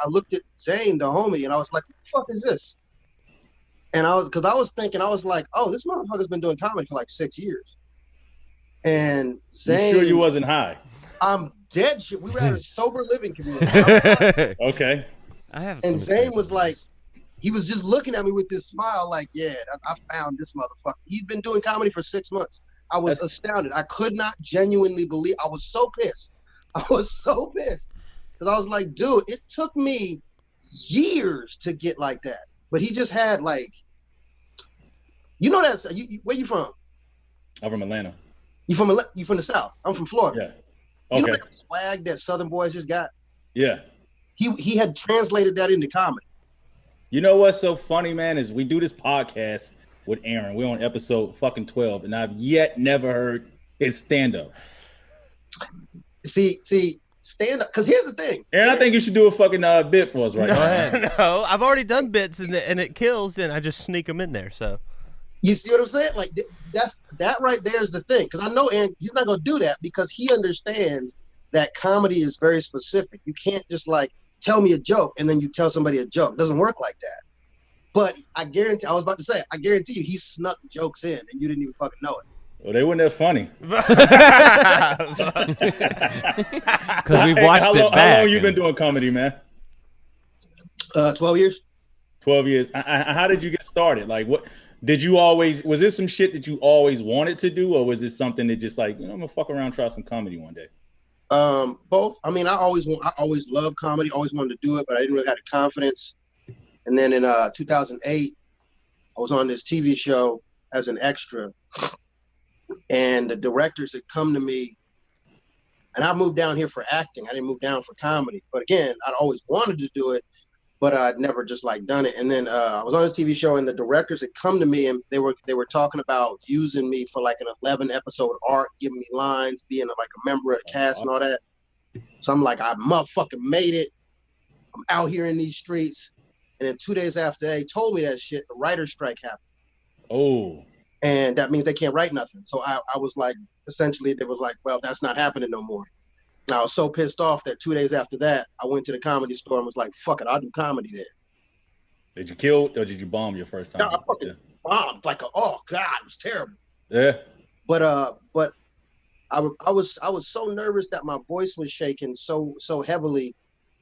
looked at Zane, the homie, and I was like, what the fuck is this? And I was like, oh, this motherfucker's been doing comedy for like 6 years. And Zane. You sure you wasn't high? I'm dead shit. We were at a sober living community. Okay. And Zane was like, he was just looking at me with this smile, like, yeah, I found this motherfucker. He'd been doing comedy for 6 months. I was astounded. I could not genuinely believe. I was so pissed. Because I was like, dude, it took me years to get like that. But he just had like, you know that. Where you from? I'm from Atlanta. You from the South? I'm from Florida. Yeah. Okay. You know that swag that Southern boys just got? Yeah. He had translated that into comedy. You know what's so funny, man, is we do this podcast with Aaron. We're on episode fucking 12, and I've yet never heard his stand-up. See, stand up. Because here's the thing. Aaron, I think you should do a fucking bit for us right now. No, I've already done bits and it kills, and I just sneak them in there. So you see what I'm saying? Like that right there is the thing. Because I know Aaron, he's not gonna do that because he understands that comedy is very specific. You can't just like tell me a joke and then you tell somebody a joke. It doesn't work like that. But I guarantee you, he snuck jokes in and you didn't even fucking know it. Well, they weren't that funny. Because we watched it back. How long you been doing comedy, man? 12 years. 12 years. How did you get started? Like, what did you always? Was this some shit that you always wanted to do, or was this something that just like, I'm gonna fuck around, try some comedy one day? Both. I mean, I always loved comedy. Always wanted to do it, but I didn't really have the confidence. And then in 2008, I was on this TV show as an extra. And the directors had come to me, and I moved down here for acting. I didn't move down for comedy. But again, I'd always wanted to do it, but I'd never just like done it. And then I was on this TV show, and the directors had come to me, and they were talking about using me for like an 11-episode arc, giving me lines, being like a member of the cast and all that. So I'm like, I motherfucking made it. I'm out here in these streets. And then 2 days after they told me that shit, the writer's strike happened. Oh. And that means they can't write nothing. So I was like, essentially, they was like, well, that's not happening no more. And I was so pissed off that 2 days after that, I went to the comedy store and was like, fuck it, I'll do comedy there. Did you kill or did you bomb your first time? No, I fucking bombed. Like, oh God, it was terrible. Yeah. But I was so nervous that my voice was shaking so heavily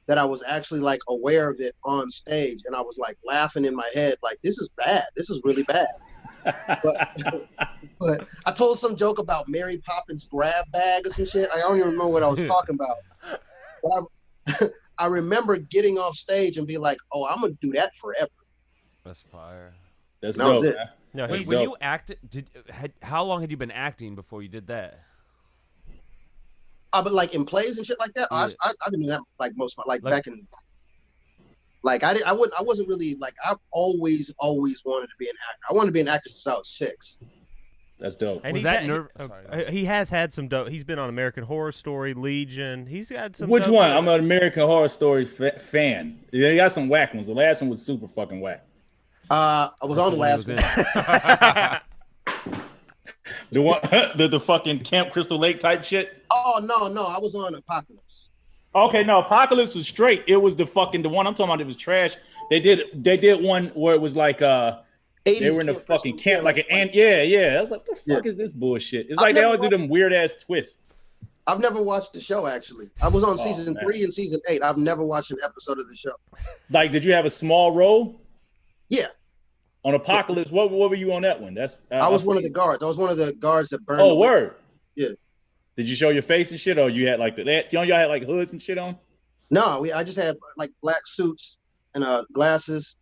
that I was actually like aware of it on stage. And I was like laughing in my head, like, this is bad. This is really bad. But I told some joke about Mary Poppins grab bag or some shit. I don't even remember what I was talking about. But I remember getting off stage and be like, oh, I'm going to do that forever. That's fire. That's dope, man. No, Wait, when you acted, how long had you been acting before you did that? But like in plays and shit like that, Yeah. I've been doing that like most of my, like back in, like I wasn't really like, I've always wanted to be an actor. I wanted to be an actor since I was 6. That's dope. And Was he's that had- nerve? he has had some dope. He's been on American Horror Story, Legion. He's got some. Which dope one? I'm an American Horror Story fan. Yeah, you got some whack ones. The last one was super fucking whack. I was on the last one. The one, the fucking Camp Crystal Lake type shit. Oh no, I was on Apocalypse. Okay, no, Apocalypse was straight. It was the one I'm talking about. It was trash. They did one where it was like they were in the fucking camp, like an ant. Yeah. I was like, the fuck is this bullshit? It's like they always do them weird ass twists. I've never watched the show, actually. I was on season 3 and season 8. I've never watched an episode of the show. Like, did you have a small role? Yeah. On Apocalypse, what were you on that one? I was one of the guards. I was one of the guards that burned. Oh, word. Yeah. Did you show your face and shit, or you had like y'all had like hoods and shit on? No, I just had like black suits and glasses.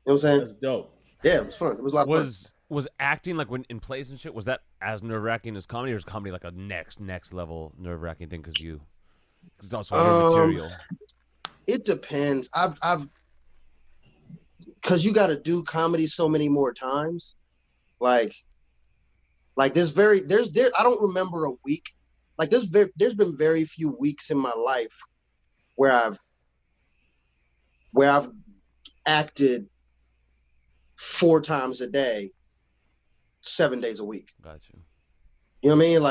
You know what I'm saying? That's dope. Yeah, it was fun. It was a lot of fun. Was acting like when in plays and shit? Was that as nerve wracking as comedy, or is comedy like a next level nerve wracking thing? Because it's also your material. It depends. Because you got to do comedy so many more times. Like there's I don't remember a week. Like there's been very few weeks in my life where I've acted 4 times a day, 7 days a week. Got you. You know what I mean?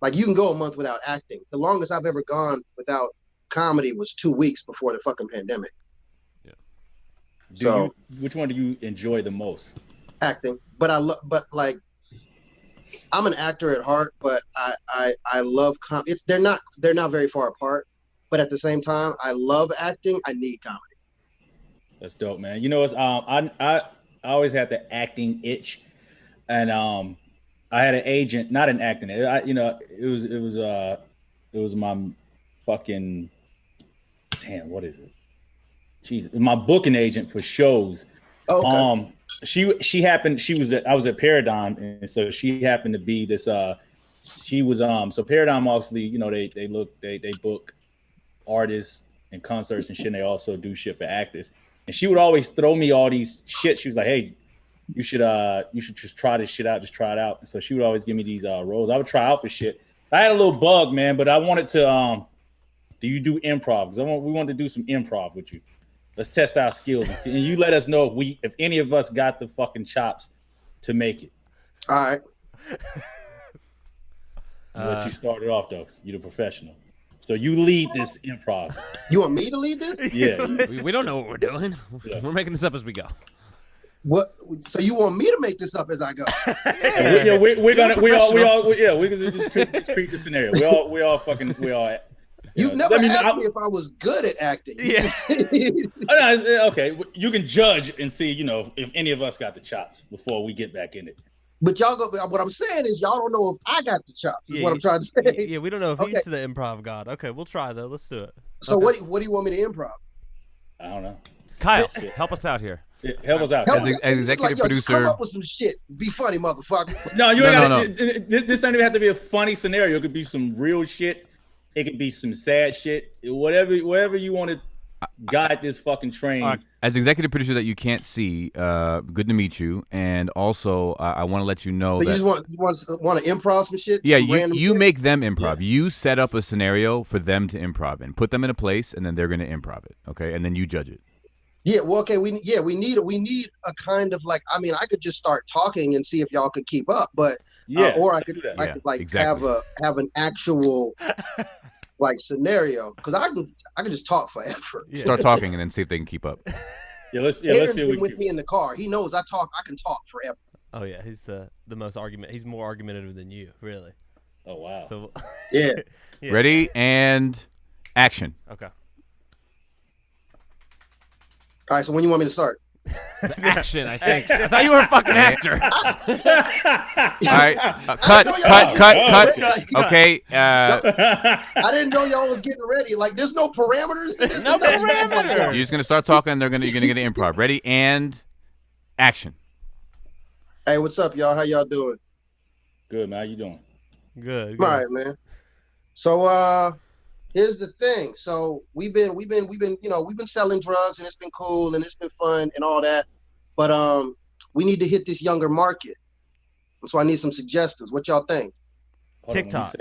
Like you can go a month without acting. The longest I've ever gone without comedy was 2 weeks before the fucking pandemic. Yeah. Which one do you enjoy the most? Acting, but I'm an actor at heart, but I love they're not very far apart, but at the same time, I love acting. I need comedy. That's dope, man. You know, it's I always had the acting itch, and I had an agent, not an acting. It was my fucking what is it? Jeez, my booking agent for shows. Okay. I was at Paradigm, and so she happened to be this she was so Paradigm obviously, you know, they book artists and concerts and shit, and they also do shit for actors. And she would always throw me all these shit. She was like, hey, you should just try this shit out, just try it out. And so she would always give me these roles. I would try out for shit. I had a little bug, man, but I wanted to do you do improv? Because we wanted to do some improv with you. Let's test our skills and see. And you let us know if any of us got the fucking chops to make it. All right. But you started off though. You're the professional. So you lead this improv. You want me to lead this? Yeah. We don't know what we're doing. Yeah. We're making this up as we go. What? So you want me to make this up as I go? Yeah, we're gonna we can just create the scenario. We all. You've never asked me if I was good at acting. Yeah. Okay, you can judge and see, you know, if any of us got the chops before we get back in it. But y'all go. What I'm saying is, y'all don't know if I got the chops. Is what I'm trying to say. Yeah, we don't know if he's the improv god. Okay, we'll try though. Let's do it. So what do you want me to improv? I don't know. Kyle, help us out here. Yeah, help us out. As executive producer, come up with some shit. Be funny, motherfucker. No, this doesn't even have to be a funny scenario. It could be some real shit. It could be some sad shit. Whatever you want to guide this fucking train. As executive producer that you can't see, good to meet you. And also, I want to let you know so that you want to improv some shit? Yeah, some you shit? make them improv. Yeah. You set up a scenario for them to improv in. Put them in a place, and then they're going to improv it. Okay, and then you judge it. Yeah, well, okay, we need a kind of like, I mean, I could just start talking and see if y'all could keep up, but or I could like exactly. have an actual like scenario, because I can just talk forever. Yeah. Start talking and then see if they can keep up. Let's see. With me in the car, he knows I can talk forever. Oh yeah, he's the most he's more argumentative than you, really. Oh wow. So yeah. Ready and action. Okay. All right, so when you want me to start? The action, I think. I thought you were a fucking actor. All right, cut. Okay. I didn't know y'all was getting ready. Like, there's no parameters. No parameters. You're just gonna start talking, and you're gonna get an improv. Ready and action. Hey, what's up, y'all? How y'all doing? Good, man. How you doing? Good. All right, man. So, here's the thing. So we've been selling drugs, and it's been cool and it's been fun and all that. But we need to hit this younger market. So I need some suggestions. What y'all think? TikTok.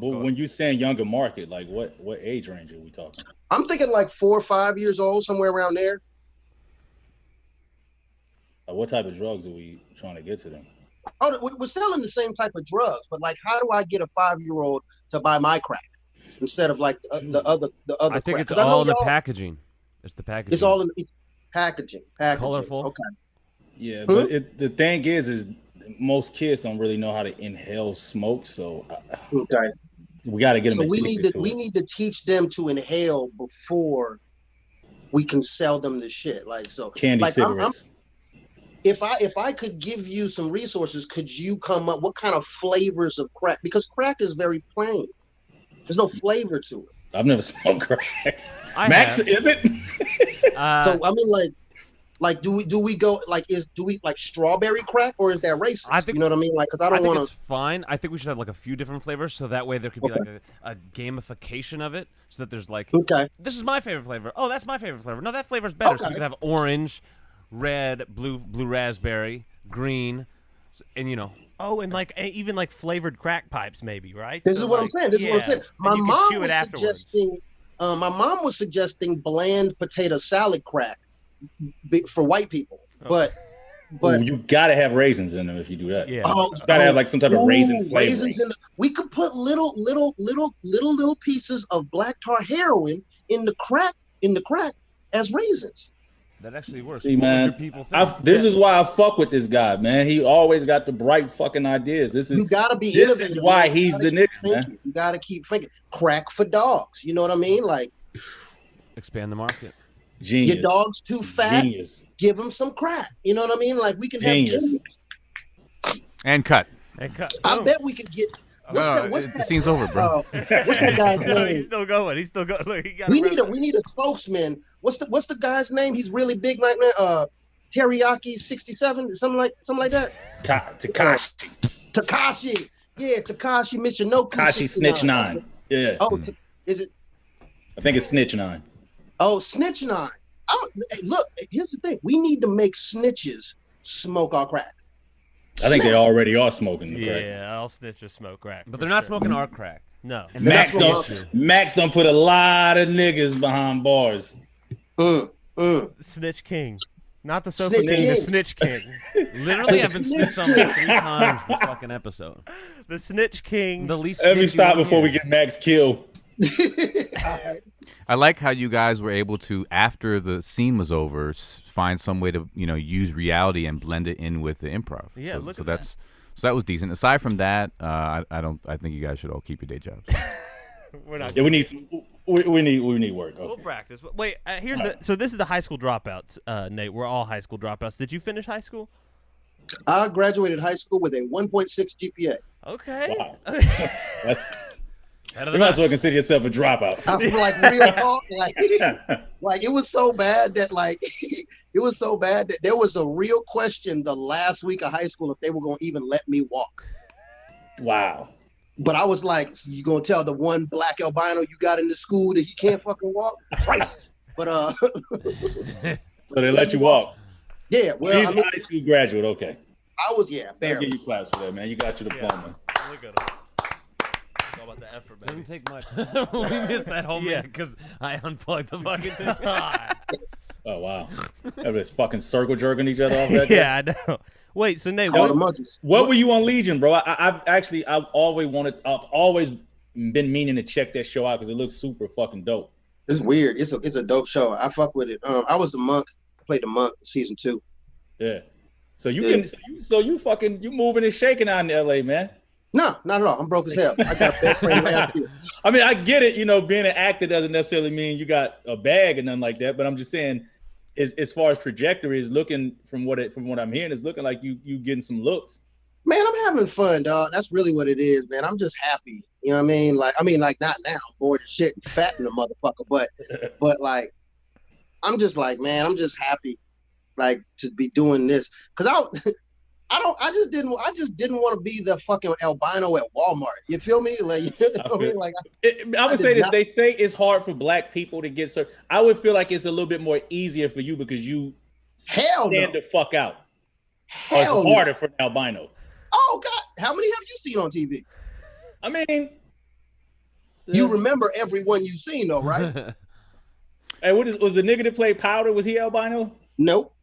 When you saying younger market, like what age range are we talking? I'm thinking like 4 or 5 years old, somewhere around there. What type of drugs are we trying to get to them? we're selling the same type of drugs, but like, how do I get a 5-year-old to buy my crack instead of like the other I think crack? it's all in the packaging. It's the packaging. It's all in it's packaging. Colorful. Okay. Yeah, but the thing is most kids don't really know how to inhale smoke, so Okay. we got to get them. So we need to teach them to inhale before we can sell them the shit. Like, so candy like, cigarettes. If I could give you some resources, could you come up? What kind of flavors of crack? Because crack is very plain. There's no flavor to it. I've never smoked crack. Max, is it? So I mean, like, do we go like do we like strawberry crack, or is that racist? I think, you know what I mean? Like, because I think don't want it's fine. I think we should have like a few different flavors, so that way there could be like a gamification of it, so that there's like, this is my favorite flavor. Oh, that's my favorite flavor. No, that flavor's better. So we could have orange, red, blue raspberry, green, and you know. Oh, and like even like flavored crack pipes, maybe, right? This is what I'm saying. This is what I'm saying. My mom was suggesting bland potato salad crack for white people, but Ooh, you gotta have raisins in them if you do that. Yeah, you gotta have like some type of raisin flavor. Raisins in we could put little pieces of black tar heroin in the crack as raisins. That actually works. See, man, this is why I fuck with this guy, man. He always got the bright fucking ideas. You gotta be innovative. This is why he's the nigga, man. You gotta keep thinking. Crack for dogs. You know what I mean? Like, expand the market. Genius. Your dog's too fat. Genius. Give him some crack. You know what I mean? Like, we can Genius. have genius. And cut. I bet we could get. The scene's over, bro. What's that guy's name? He's still going. Look, we need a spokesman. What's the guy's name? He's really big right now. Teriyaki 67, something like that. Takashi. Yeah, Takashi Michinoku. Takashi Snitch 9. Yeah. Oh, is it? I think it's Snitch 9. Oh, Snitch 9. Look, here's the thing. We need to make snitches smoke our crack. I think they already are smoking the crack. Yeah, all snitches smoke crack. But they're not smoking our crack. No. And Max don't put a lot of niggas behind bars. Snitch King. Not the sofa king, the Snitch King. Literally, I've been snitched on like 3 times this fucking episode. The Snitch King. The least. Let me stop before we get Max killed. I like how you guys were able to, after the scene was over, find some way to use reality and blend it in with the improv. Yeah, so that was decent. Aside from that, I think you guys should all keep your day jobs. We're not. Yeah, we need work. Okay. We'll practice. Wait, so this is the high school dropouts, Nate. We're all high school dropouts. Did you finish high school? I graduated high school with a 1.6 GPA. Okay. Wow. You might as well consider yourself a dropout. I feel like real talk, like it was so bad that there was a real question the last week of high school if they were going to even let me walk. Wow. But I was like, you gonna tell the one black albino you got in the school that he can't fucking walk? That's racist. But so they let you walk. Yeah, well, he's a high school graduate. Okay. I was barely. I'll give you class for that, man. You got your diploma. Look at him. It's all about the effort, baby. Doesn't take much. We missed that whole minute because I unplugged the fucking thing. Oh wow. Everybody's fucking circle jerking each other off that day. Yeah, I know. Wait, so Nate, what were you on Legion, bro? I've always been meaning to check that show out because it looks super fucking dope. It's weird. It's a dope show. I fuck with it. I was the monk. I played the monk in season 2. Yeah. So you moving and shaking out in LA, man. No, not at all. I'm broke as hell. I got a bad friend last year. I mean, I get it. Being an actor doesn't necessarily mean you got a bag or nothing like that. But I'm just saying, as far as trajectory is looking from what I'm hearing, it's looking like you getting some looks. Man, I'm having fun, dog. That's really what it is, man. I'm just happy. You know what I mean? Like not now. I'm bored as shit and fat in the motherfucker. But like, I'm just like, man, I'm just happy, like, to be doing this. Cause I just didn't want to be the fucking albino at Walmart. You feel me? Like, you know what I mean? Like, I would say this. They say it's hard for black people to get certain. I would feel like it's a little bit more easier for you because you stand the fuck out. It's harder for an albino. Oh God, how many have you seen on TV? I mean, you remember everyone you've seen, though, right? Hey, was the nigga that played Powder? Was he albino? Nope.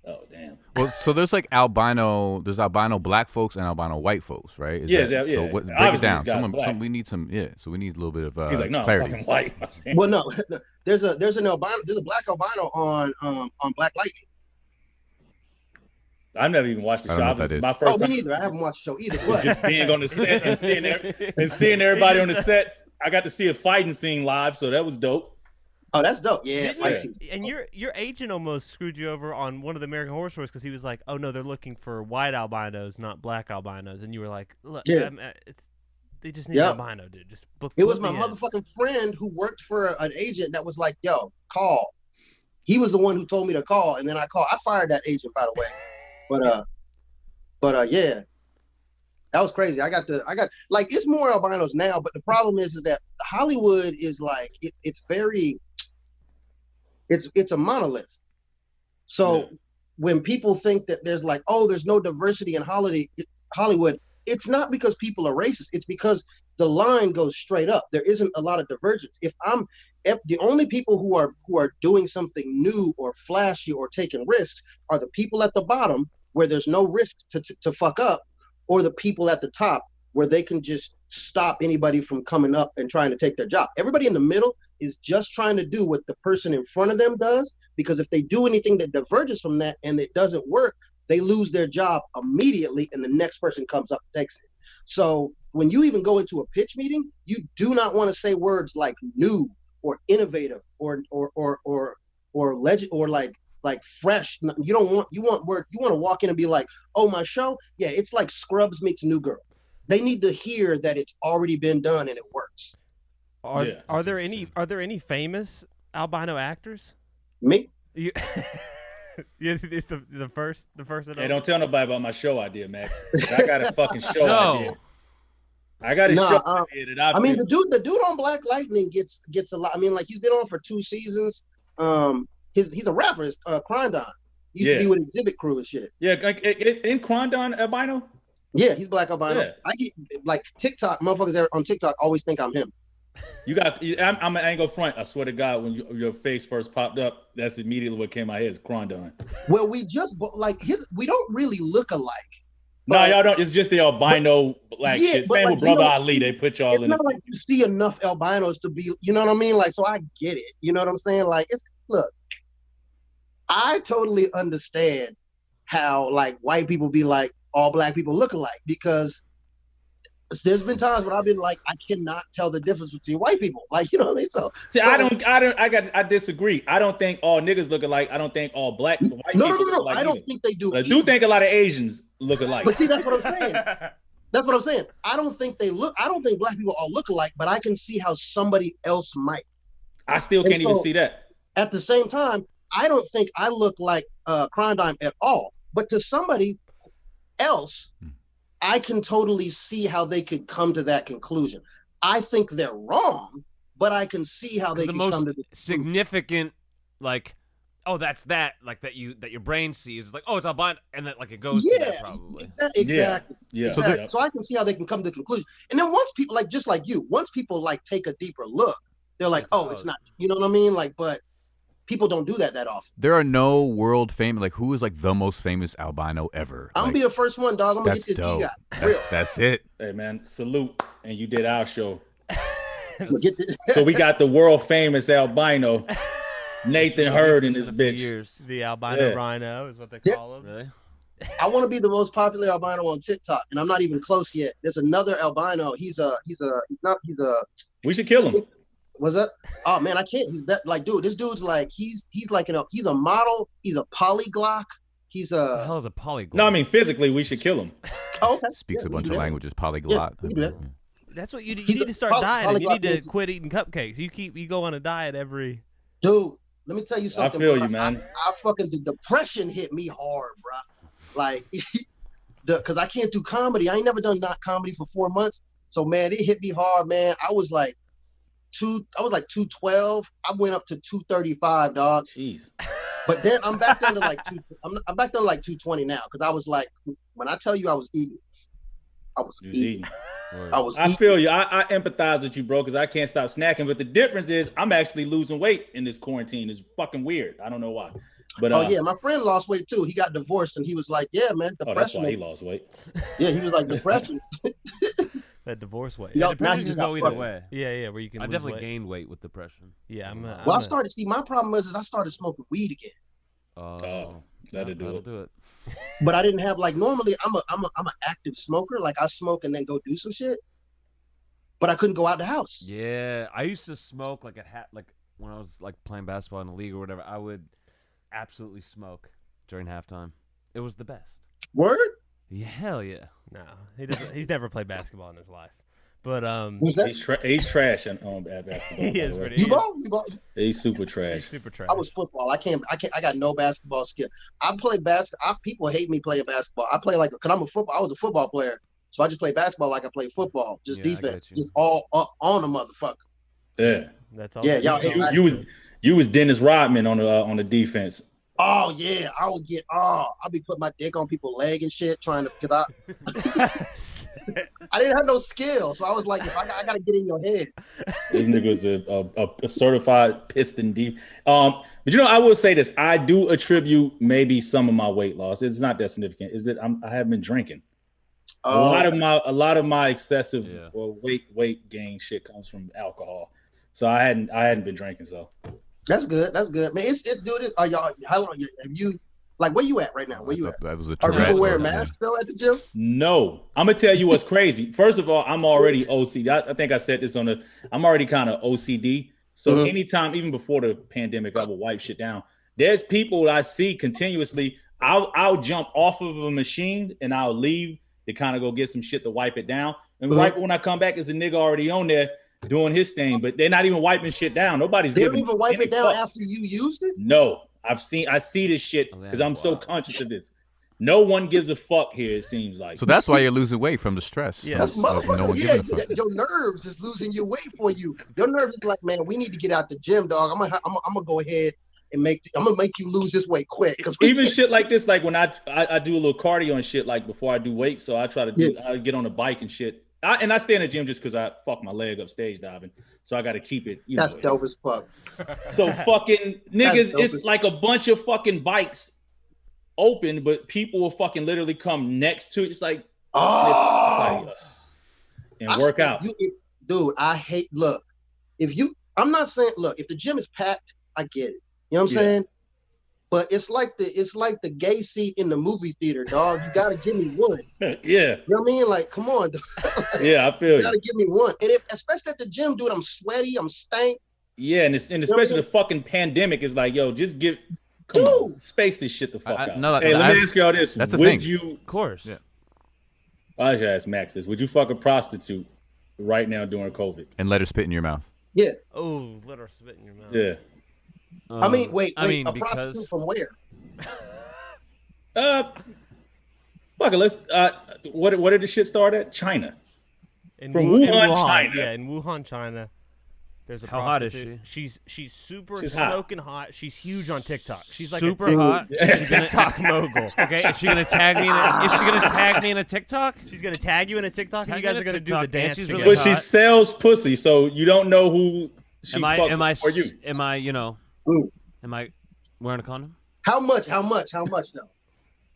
Oh damn. Well, so there's like there's albino black folks and albino white folks, right? So what, break it down. We need some, so we need a little bit of He's like, no, clarity. I'm fucking white. Well, no, there's a black albino on Black Lightning. I've never even watched the show. That is. My first me neither. I haven't watched the show either. But just being on the set and seeing everybody on the set. I got to see a fighting scene live, so that was dope. Oh, that's dope. Yeah. And your agent almost screwed you over on one of the American Horror Stories because he was like, "Oh no, they're looking for white albinos, not black albinos," and you were like, "Look, they just need an albino, dude. Just book." It was my motherfucking friend who worked for an agent that was like, "Yo, call." He was the one who told me to call, and then I called. I fired that agent, by the way. But yeah, that was crazy. I got like, it's more albinos now, but the problem is that Hollywood is like, it's a monolith. So when people think that there's like, oh, there's no diversity in Hollywood, it's not because people are racist. It's because the line goes straight up. There isn't a lot of divergence. If the only people who are doing something new or flashy or taking risks are the people at the bottom where there's no risk to fuck up, or the people at the top where they can just stop anybody from coming up and trying to take their job. Everybody in the middle is just trying to do what the person in front of them does, because if they do anything that diverges from that and it doesn't work, they lose their job immediately and the next person comes up and takes it. So when you even go into a pitch meeting, you do not want to say words like new or innovative or legend or like fresh. You want to walk in and be like, oh, my show, yeah, it's like Scrubs meets New Girl. They need to hear that it's already been done and it works. Are there any famous albino actors? Me? You, the first. Hey, don't tell nobody about my show idea, Max. I got a fucking show idea. I got a show idea that I mean, the dude on Black Lightning gets a lot. I mean, like, he's been on for 2 seasons. He's a rapper. It's Crime Don. He used to be with Exhibit Crew and shit. Yeah, in Crime Don albino. Yeah, he's black albino. Yeah. I get like TikTok motherfuckers on TikTok always think I'm him. I'm an angle front. I swear to God, when your face first popped up, that's immediately what came to my head. Is Crime Don. Well, we don't really look alike. No, y'all don't. It's just the albino black shit. Same with Brother Ali. They put y'all in. It's not like you see enough albinos to be. You know what I mean? Like, so I get it. You know what I'm saying? Like, look. I totally understand how like white people be like all black people look alike, because there's been times when I've been like, I cannot tell the difference between white people. Like, you know what I mean? So I disagree. I don't think all niggas look alike. I don't think all white people look alike. I don't think they do. But I do think a lot of Asians look alike. But see, that's what I'm saying. I don't think black people all look alike, but I can see how somebody else might. I still can't even see that. At the same time, I don't think I look like Crime Dime at all. But to somebody else, I can totally see how they could come to that conclusion. I think they're wrong, but I can see how they can come to the conclusion. Significant, like, oh, that's that, like that your brain sees. It's like, oh, it's albino, and that like it goes to that probably. Exactly. Yeah. Exactly. So I can see how they can come to the conclusion. And then once people, like, just like you, once people like take a deeper look, they're like, it's not. You know what I mean? Like, but people don't do that often. There are no world famous, like, who is like the most famous albino ever? I'm gonna be the first one, dog. I'm gonna get this G guy. That's it. Hey man, salute. And you did our show. So we got the world famous albino Nathan Hurd in this bitch. The albino rhino is what they call him. Really? I want to be the most popular albino on TikTok, and I'm not even close yet. There's another albino. He's a. We should kill him. Was that? Oh man, I can't. He's that like, dude. This dude's like, he's like, he's a model. He's a polyglot. He's a. What the hell is a polyglot? No, I mean physically, we should kill him. Oh, okay. Speaks a bunch of languages. Polyglot. Yeah, that's what you need to start dieting. You need to quit eating cupcakes. You go on a diet every. Dude, let me tell you something. I feel you, man. I fucking, the depression hit me hard, bro. Like, because I can't do comedy. I ain't never done not comedy for 4 months. So man, it hit me hard, man. I was like 212. I went up to 235, dog. Jeez. But then I'm back down to like I'm back down to like 220 now, because I was like, when I tell you I was eating, I was eating. I feel you. I empathize with you, bro, because I can't stop snacking. But the difference is I'm actually losing weight in this quarantine. It's fucking weird. I don't know why. But oh yeah, my friend lost weight too. He got divorced, and he was like, "Yeah, man, oh, that's depression." why he lost weight. Yeah, he was like depression. That divorce weight. Yo, now Depression he can just go got either fucking. way. Yeah, where you can I lose definitely weight. gained weight with depression. Yeah, Well, I started. See, my problem is I started smoking weed again, Oh, that'll do it. but I didn't have like normally. I'm an active smoker. Like I smoke and then go do some shit, but I couldn't go out the house. Yeah, I used to smoke like when I was like playing basketball in the league or whatever. I would absolutely smoke during halftime. It was the best. Word? Yeah, hell yeah. No, he doesn't. He's never played basketball in his life. But Was that? He's trash at basketball. he by is the way. pretty. You ball? He's super He's trash. super trash. I was football. I got no basketball skill. I play basketball. People hate me playing basketball. I play like because I was a football player, so I just play basketball like I play football, just Yeah, I defense, get you. just all on a motherfucker. Yeah, That's all. Yeah, y'all hate you was Dennis Rodman on the defense. Oh yeah, I would get. I'll be putting my dick on people's leg and shit, trying to because I didn't have no skill, so I was like, if I gotta get in your head. This nigga was a certified piston deep. But I will say this: I do attribute maybe some of my weight loss. It's not that significant. Is that I have been drinking. A lot of my excessive weight gain shit comes from alcohol. So I hadn't been drinking. So That's good. That's good, man. It's dude. Are y'all? How long have you? Like, where you at right now? Where you at? That was a Are Tourette, people wearing yeah. masks though at the gym? no, I'm gonna tell you what's crazy. First of all, I'm already OCD. I think I said this I'm already kind of OCD. So anytime, even before the pandemic, I would wipe shit down. There's people I see continuously. I'll jump off of a machine and I'll leave to kind of go get some shit to wipe it down. And right when I come back, there's a nigga already on there doing his thing, but they're not even wiping shit down. Nobody's They don't giving even wipe any it down fucks. after you used it. No, I see this shit because I'm so conscious of this. No one gives a fuck here. It seems like. So that's why you're losing weight from the stress. Yeah. That's of no motherfucker. one Yeah, giving a fuck. your nerves is losing your weight for you. Your nerves is like, man, we need to get out the gym, dog. I'm gonna go ahead and I'm gonna make you lose this weight quick. Because Even shit like this, like when I do a little cardio and shit, like before I do weight, so I try to I get on a bike and shit. I stay in the gym just because I fuck my leg up stage diving, so I got to keep it. that's dope as fuck. So fucking niggas, dope it's as- like a bunch of fucking bikes open, but people will fucking literally come next to it. It's like, Oh, and I work still- out. dude. I hate. Look, I'm not saying. Look, if the gym is packed, I get it. You know what I'm saying? But it's like the gay seat in the movie theater, dog. You gotta give me one. Yeah, You know what I mean? Like, come on, dog. yeah, I feel You you. gotta give me one. And especially at the gym, dude, I'm sweaty, I'm stank. Yeah, and especially the fucking pandemic is like, yo, just come on, space this shit the fuck out. no, hey, let me ask y'all this: that's the would thing. you? Of course. Yeah. I should ask Max this: would you fuck a prostitute right now during COVID? And let her spit in your mouth. Yeah. Oh, let her spit in your mouth. Yeah. I mean, wait, I mean, a because prostitute from where? Fuck it. Let's. What did the shit start at? China. In From in Wuhan, China. Yeah, in Wuhan, China. There's a How hot is prostitute. She's super She's hot. smoking hot. She's huge on TikTok. She's like super a hot. She's a TikTok mogul. Okay, is she gonna tag me? Is she gonna tag me in a TikTok? She's gonna tag you in a TikTok, and Tag you me guys in are a gonna TikTok, do the and dance she's together. really But she hot. sells pussy, so you don't know who she Am I? fucked Am I? or you. Am I? You know? Ooh. Am I wearing a condom? How much though?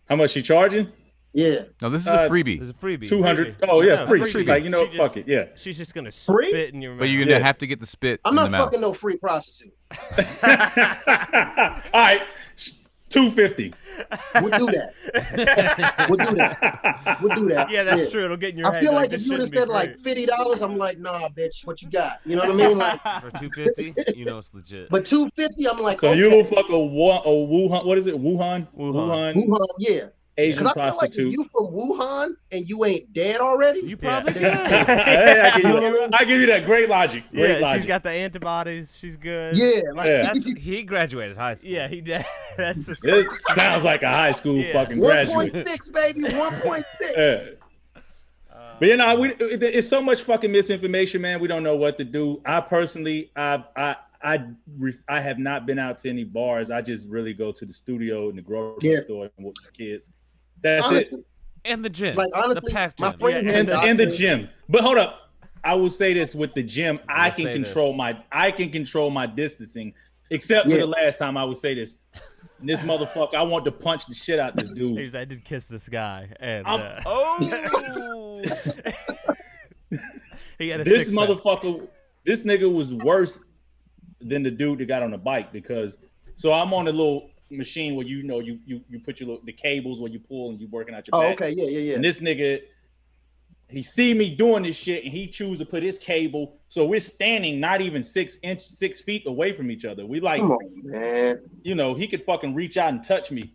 How much she charging? Yeah. No, this is a freebie. There's a freebie. 200. Oh yeah, No, free. freebie. She's like, She fuck just- it, yeah. She's just gonna Free? spit in your mouth. But you're gonna Yeah. have to get the spit I'm in not the mouth. fucking no free prostitute. All right, 250. We'll do that. We'll do that. Yeah, that's true. It'll get in your I head. feel like this if you would have shouldn't said be like $50, I'm like, nah, bitch, what you got? You know what I mean? Like, For 250, you know it's legit. but $250, I'm like, So okay. you will fuck a Wuhan? What is it? Wuhan? Wuhan. Wuhan, yeah. Asian Because I feel like if prostitute. you from Wuhan and you ain't dead already, You probably Yeah. should. Hey, I give you that. Great logic. Great Yeah, logic. she's got the antibodies. She's good. yeah, like Yeah. He graduated high school. Yeah, he did. That's just, It sounds like a high school Yeah. fucking graduate. 1.6, baby, 1.6. Yeah. But it's so much fucking misinformation, man. We don't know what to do. I personally, I have not been out to any bars. I just really go to the studio and the grocery store and with the kids. That's Honestly, it. And the gym. like the honestly, packed my gym. friend Yeah, who's a And the doctor- gym. But hold up. I will say this with the gym, I can say control my distancing, except for Yeah. the last time I would say this. And this motherfucker, I want to punch the shit out this dude. He said, I did kiss this guy, and Oh. he had a This six-pack. motherfucker, this nigga was worse than the dude that got on the bike because. So I'm on a little machine where you put the cables where you pull and you working out your back. Okay, yeah. And this nigga, he see me doing this shit and he choose to put his cable. So we're standing not even 6 feet away from each other. We like, come on, man. he could fucking reach out and touch me.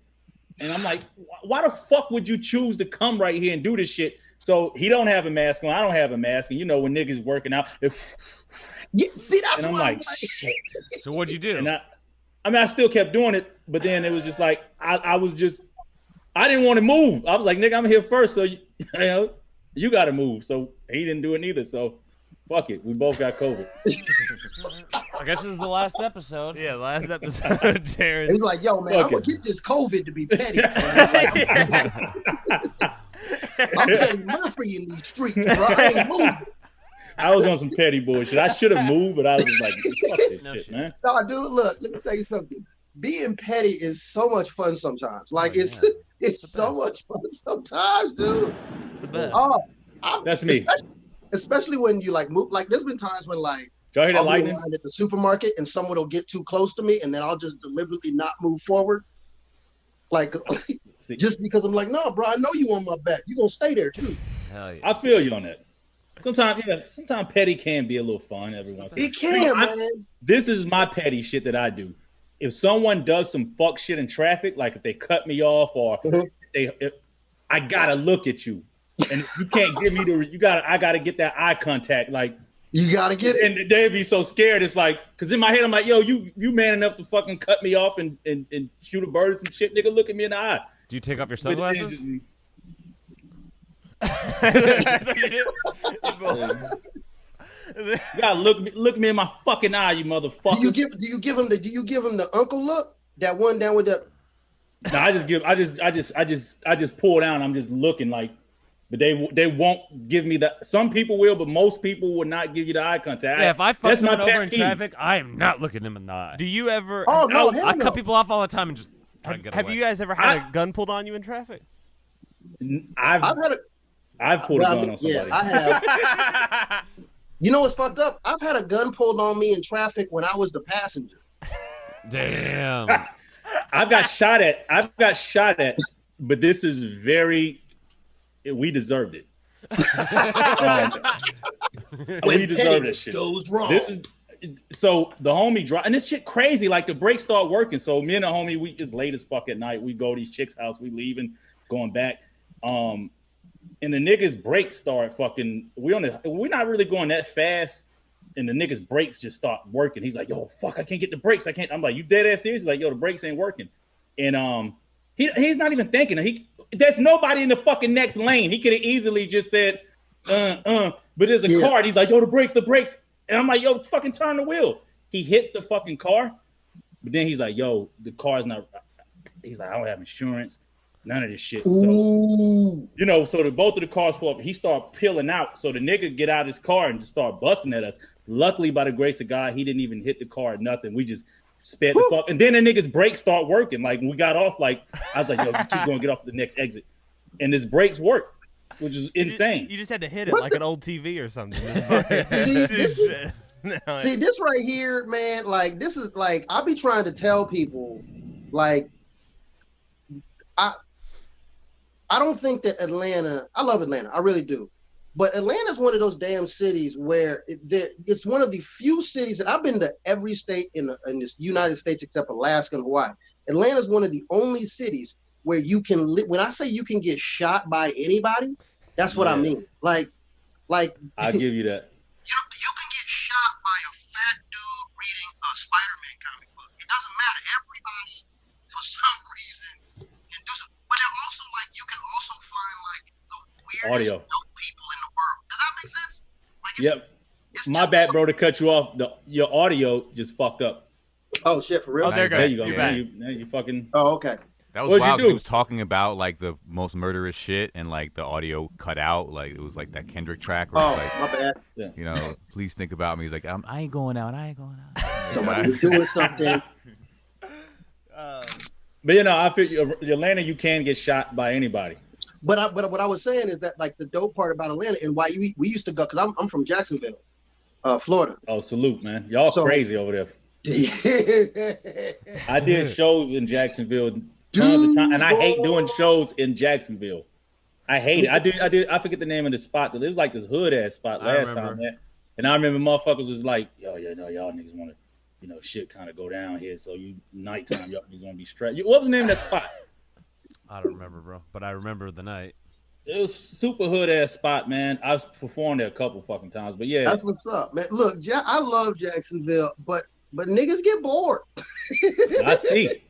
And I'm like, why the fuck would you choose to come right here and do this shit? So he don't have a mask on. I don't have a mask. And when niggas working out, Yeah, see, that's and I'm what like, shit. So what'd you do? And I still kept doing it, but then it was just like I didn't want to move. I was like, nigga, I'm here first, so you got to move. So he didn't do it neither. So fuck it, we both got COVID. I guess this is the last episode. Yeah, last episode, Jarren. It was like, yo, man, Fuck I'm gonna it. get this COVID to be petty. Man. I'm Petty Murphy in these streets, bro. I ain't moving. I was on some petty bullshit. I should have moved, but I was just like, fuck this No shit, shit. man. No, dude, look, let me tell you something. Being petty is so much fun sometimes. Like, Oh, it's yeah. it's so much fun sometimes, dude. The best. Oh, That's me. Especially when you like move. Like, there's been times when like Y'all hear that I'll be lightning? around at the supermarket and someone will get too close to me, and then I'll just deliberately not move forward. Like, See, just because I'm like, no, bro, I know you on my back. You gonna stay there too. Hell yeah. I feel you on that. Sometimes petty can be a little fun every once in a while. It can, man. This is my petty shit that I do. If someone does some fuck shit in traffic, like if they cut me off or I gotta look at you, and if you can't give me I gotta get that eye contact. Like, You gotta get it. and they'd be so scared. It's like, cause in my head I'm like, yo, you man enough to fucking cut me off and shoot a bird or some shit, nigga. Look at me in the eye. Do you take off your But then sunglasses? You gotta look me in my fucking eye, you motherfucker. Do you give him the uncle look? That one down with the. No, I just pull down. I'm just looking like, but they won't give me the. Some people will, but most people will not give you the eye contact. Yeah, if I fuck That's my someone over pet in peeve. traffic, I am not looking them in the eye. Do you ever? Oh no, hell I no. cut people off all the time and just try to get have away. you guys ever had a gun pulled on you in traffic? I've had a. I've pulled a gun on somebody. Yeah, I have. You know what's fucked up? I've had a gun pulled on me in traffic when I was the passenger. Damn. I've got shot at, but this is we deserved it. We deserved this shit. Goes wrong. This is so the homie drive, and this shit crazy. Like the brakes start working. So me and the homie, we just late as fuck at night. We go to these chicks' house. We leaving, going back. And the niggas' brakes start fucking. We're not really going that fast. And the niggas' brakes just start working. He's like, yo, fuck, I can't get the brakes. I can't. I'm like, you dead ass serious? He's like, yo, the brakes ain't working. And he's not even thinking. There's nobody in the fucking next lane. He could have easily just said, but there's a car. And he's like, yo, the brakes. And I'm like, yo, fucking turn the wheel. He hits the fucking car. But then he's like, yo, the car's not. He's like, I don't have insurance. None of this shit. Ooh. So, so both of the cars pull up. He start peeling out. So the nigga get out of his car and just start busting at us. Luckily, by the grace of God, he didn't even hit the car or nothing. We just sped the fuck. And then the nigga's brakes start working. Like, when we got off, like, I was like, yo, just keep going, get off the next exit. And his brakes work, which is insane. You just had to hit it like an old TV or something. See, this right here, man, like, this is like, I be trying to tell people, like, I don't think that Atlanta, I love Atlanta, I really do. But Atlanta's one of those damn cities where it's one of the few cities that I've been to every state in the United States except Alaska and Hawaii. Atlanta's one of the only cities where you can, when I say you can get shot by anybody, that's what I mean. Like I'll give you that. You can get shot by a fat dude reading a Spider-Man comic book. It doesn't matter. Everybody, for some reason, can do something. But they're also like, you can also find like the weirdest dope people in the world. Does that make sense? Like, Yep. My bad, bro, to cut you off. Your audio just fucked up. Oh shit, for real? Oh, there it goes. There you go. You're Now back. you fucking. Oh, okay. That was What'd you wild. 'Cause do? He was talking about like the most murderous shit, and like the audio cut out. Like it was like that Kendrick track. Where it's Oh, like, my bad. you know, please think about me. He's like, I ain't going out. Somebody was doing something. But I feel Atlanta, you can get shot by anybody. But what I was saying is that like the dope part about Atlanta and why we used to go, because I'm from Jacksonville, Florida. Oh, salute, man! Y'all crazy over there. I did shows in Jacksonville tons of time, and I hate doing shows in Jacksonville. I hate it. I forget the name of the spot. It was like this hood ass spot last time, man. And I remember motherfuckers was like, y'all niggas want to, shit kind of go down here. So nighttime, y'all niggas want to be strapped. What was the name of that spot? I don't remember, bro, but I remember the night. It was super hood ass spot, man. I was performed there a couple fucking times, but yeah, that's what's up, man. Look, I love Jacksonville, but niggas get bored. I see.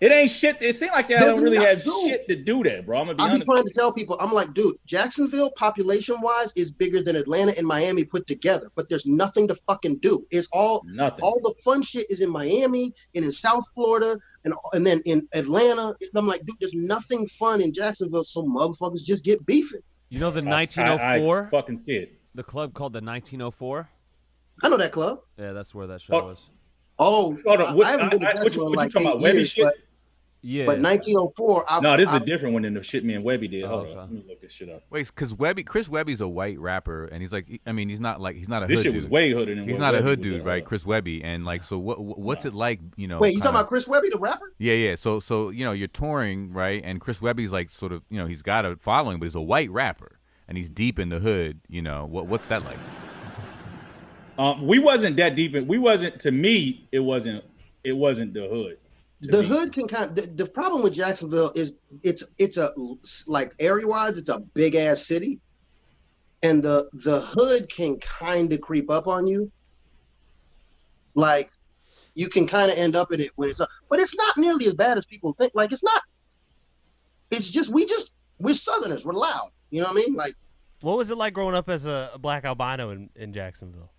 It ain't shit. It seems like y'all don't really have shit to do there, bro. I'm gonna be honest. trying to tell people, I'm like, dude, Jacksonville, population-wise, is bigger than Atlanta and Miami put together, but there's nothing to fucking do. It's all nothing. All the fun shit is in Miami and in South Florida and then in Atlanta. I'm like, dude, there's nothing fun in Jacksonville, so motherfuckers just get beefing. You know the 1904? I fucking see it. The club called the 1904? I know that club. Yeah, that's where that show was. Oh, I haven't been to that show in like 8 years, shit? Yeah. But 1904. No, this is a different one than the shit me and Webby did. Hold on, let me look this shit up. Wait, because Chris Webby's a white rapper, and he's like, I mean, he's not a this hood shit dude. was way hooded than he's not a hood dude, right? Chris Webby, and like, so what's it like, Wait, you talking about Chris Webby, the rapper? Yeah. So you're touring, right? And Chris Webby's like sort of, he's got a following, but he's a white rapper, and he's deep in the hood. What's that like? We wasn't that deep. We wasn't. To me, it wasn't the hood. The hood can the problem with Jacksonville is it's a like area wise, it's a big ass city, and the hood can kind of creep up on you. Like you can kind of end up in it when it's up, but it's not nearly as bad as people think. Like it's not. It's just we're Southerners. We're loud. You know what I mean? Like, what was it like growing up as a black albino in Jacksonville?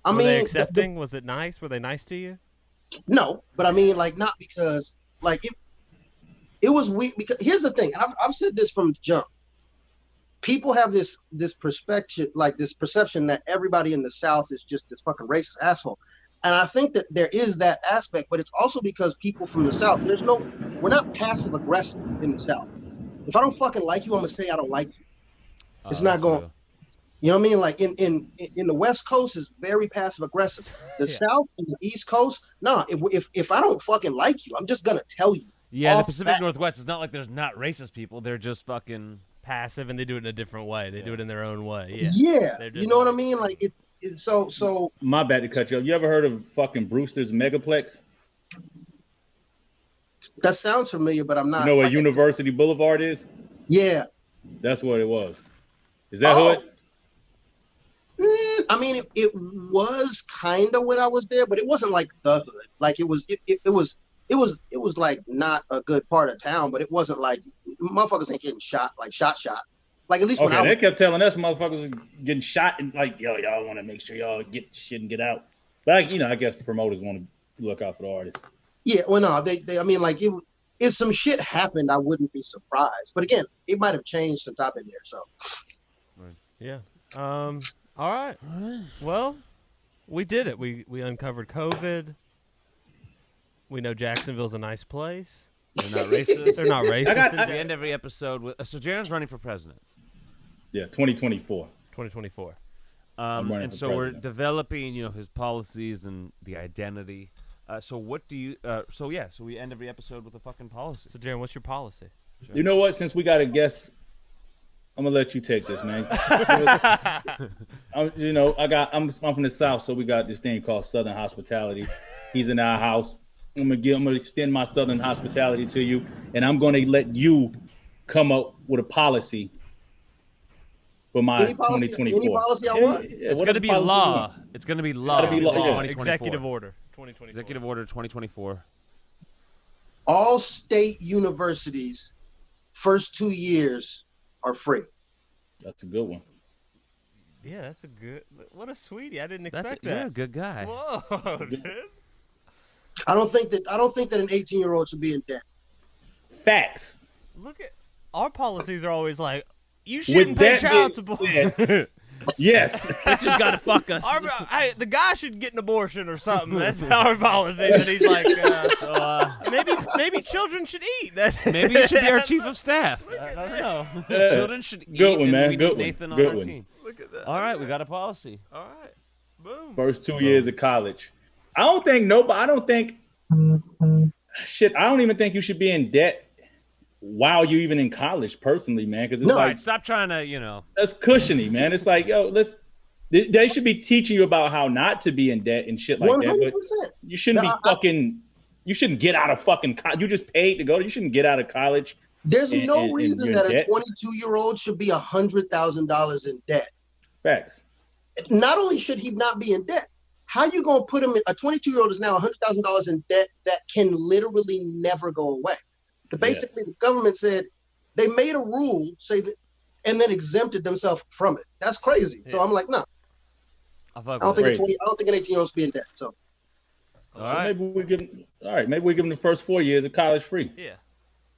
Were they accepting? Was it nice? Were they nice to you? No, but I mean, like, not because, like, it was weak. Because here's the thing, and I've said this from the jump. People have this perspective, like this perception that everybody in the South is just this fucking racist asshole, and I think that there is that aspect, but it's also because people from the South, we're not passive aggressive in the South. If I don't fucking like you, I'm gonna say I don't like you. It's not going. True. You know what I mean? Like in the West Coast is very passive aggressive. The South and the East Coast, if I don't fucking like you, I'm just gonna tell you. Yeah, the Pacific Northwest, it's not like there's not racist people. They're just fucking passive, and they do it in a different way. They do it in their own way. Yeah. You know what I mean? Like it's so. My bad to cut you off. You ever heard of fucking Brewster's Megaplex? That sounds familiar, but I'm not. You know where University Boulevard is? Yeah. That's what it was. Is that hood? I mean, it was kind of when I was there, but it wasn't like the hood. Like it was like not a good part of town, but it wasn't like motherfuckers ain't getting shot, like shot. Like at least when they kept telling us motherfuckers getting shot and like, y'all want to make sure y'all get shit and get out. But I guess the promoters want to look out for the artists. Yeah, well, no, they I mean, like if some shit happened, I wouldn't be surprised. But again, it might have changed since I've been there. So. Yeah. All right. Well, we did it. We uncovered COVID. We know Jacksonville's a nice place. They're not racist. They're not racist. We end every episode with so Jarren's running for president. Yeah, 2024. 2024. And so we're developing, his policies and the identity. So what do you? So we end every episode with a fucking policy. So Jarren, what's your policy? Sure. You know what? Since we got a guest. I'm gonna let you take this, man. I'm from the South, so we got this thing called Southern hospitality. He's in our house. I'm gonna extend my Southern hospitality to you, and I'm gonna let you come up with a policy for my 2024. Any policy I want? It's gonna be law. It's gonna be law. Executive order. 2024. Executive order 2024. All state universities, first 2 years. Are free. That's a good one. Yeah, that's a good. What a sweetie! I didn't expect that. You're a good guy. Whoa, dude. I don't think that an 18-year-old should be in debt. Facts. Look at our policies are always like you shouldn't pay child support. Yes. Bitches gotta fuck us. Hey, the guy should get an abortion or something. That's our policy. And he's like, maybe children should eat. Maybe you should be our chief of staff. I don't know. Children should eat. Good one, and man. we Good need one. Nathan on Good our one. team. Look at that. All right, we got a policy. All right. Boom. First 2 years of college. I don't even think you should be in debt while you're even in college, personally, man. Because it's All like, right, stop trying to, that's cushiony, man. It's like, yo, they should be teaching you about how not to be in debt and shit like 100%. that. But you shouldn't you shouldn't get out of fucking college. You just paid to go. You shouldn't get out of college. There's no reason that a debt. 22-year-old should be $100,000 in debt. Facts. Not only should he not be in debt, how you gonna put him in? A 22-year-old is now $100,000 in debt that can literally never go away. Basically, the government said they made a rule say that, and then exempted themselves from it. That's crazy. Yeah. So I'm like, no. I don't think an 18-year-old should be in debt. So. All right. Maybe we give them the first 4 years of college free. Yeah.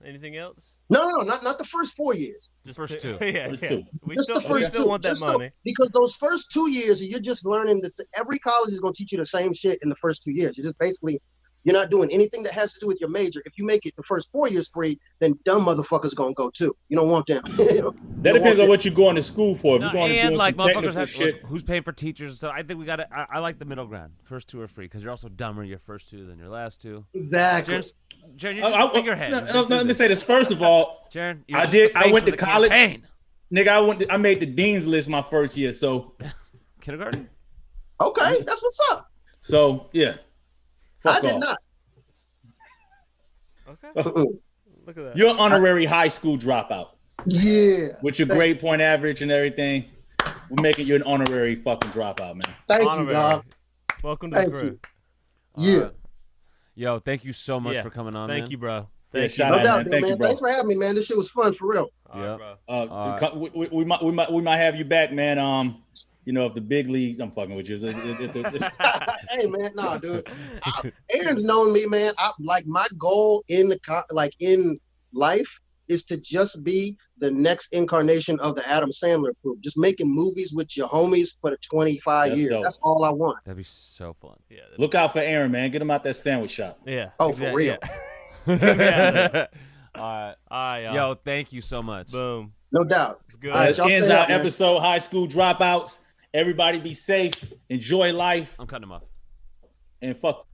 Anything else? No, not the first 4 years. Just first two. First two. We still want that money. Because those first 2 years, you're just learning this. Every college is going to teach you the same shit in the first 2 years. You're just basically, you're not doing anything that has to do with your major. If you make it the first 4 years free, then dumb motherfuckers going to go too. You don't want them. That depends on what you're going to school for. If you're going to do like some motherfuckers technical shit. Who's paying for teachers? So I think we got to. I like the middle ground. First two are free because you're also dumber your first two than your last two. Exactly. Jarren, you're just a figurehead. Let me say this. First of all, Jarren, I went to college. Campaign. Nigga, I made the dean's list my first year, so kindergarten. Okay, that's what's up. So yeah, I did not. Okay. Look at that. You're an honorary high school dropout. Yeah. With your grade point average and everything, we're making you an honorary fucking dropout, man. Thank you, dog. Welcome to the crew. Yeah. Yo, thank you so much for coming on. Thank you, bro. Thank you. No doubt, man. Thanks for having me, man. This shit was fun for real. Yeah. We might have you back, man. If the big leagues, I'm fucking with you. Hey, man, nah, dude. Aaron's known me, man. My goal in life is to just be the next incarnation of the Adam Sandler crew. Just making movies with your homies for the 25 years. Dope. That's all I want. That'd be so fun. Yeah. Look out for Aaron, man. Get him out that sandwich shop. Yeah. Oh, for real. Yeah. All right. Yo, thank you so much. Boom. No doubt. It's good. All right, Ends our episode, High School Dropouts. Everybody be safe. Enjoy life. I'm cutting him off. And fuck.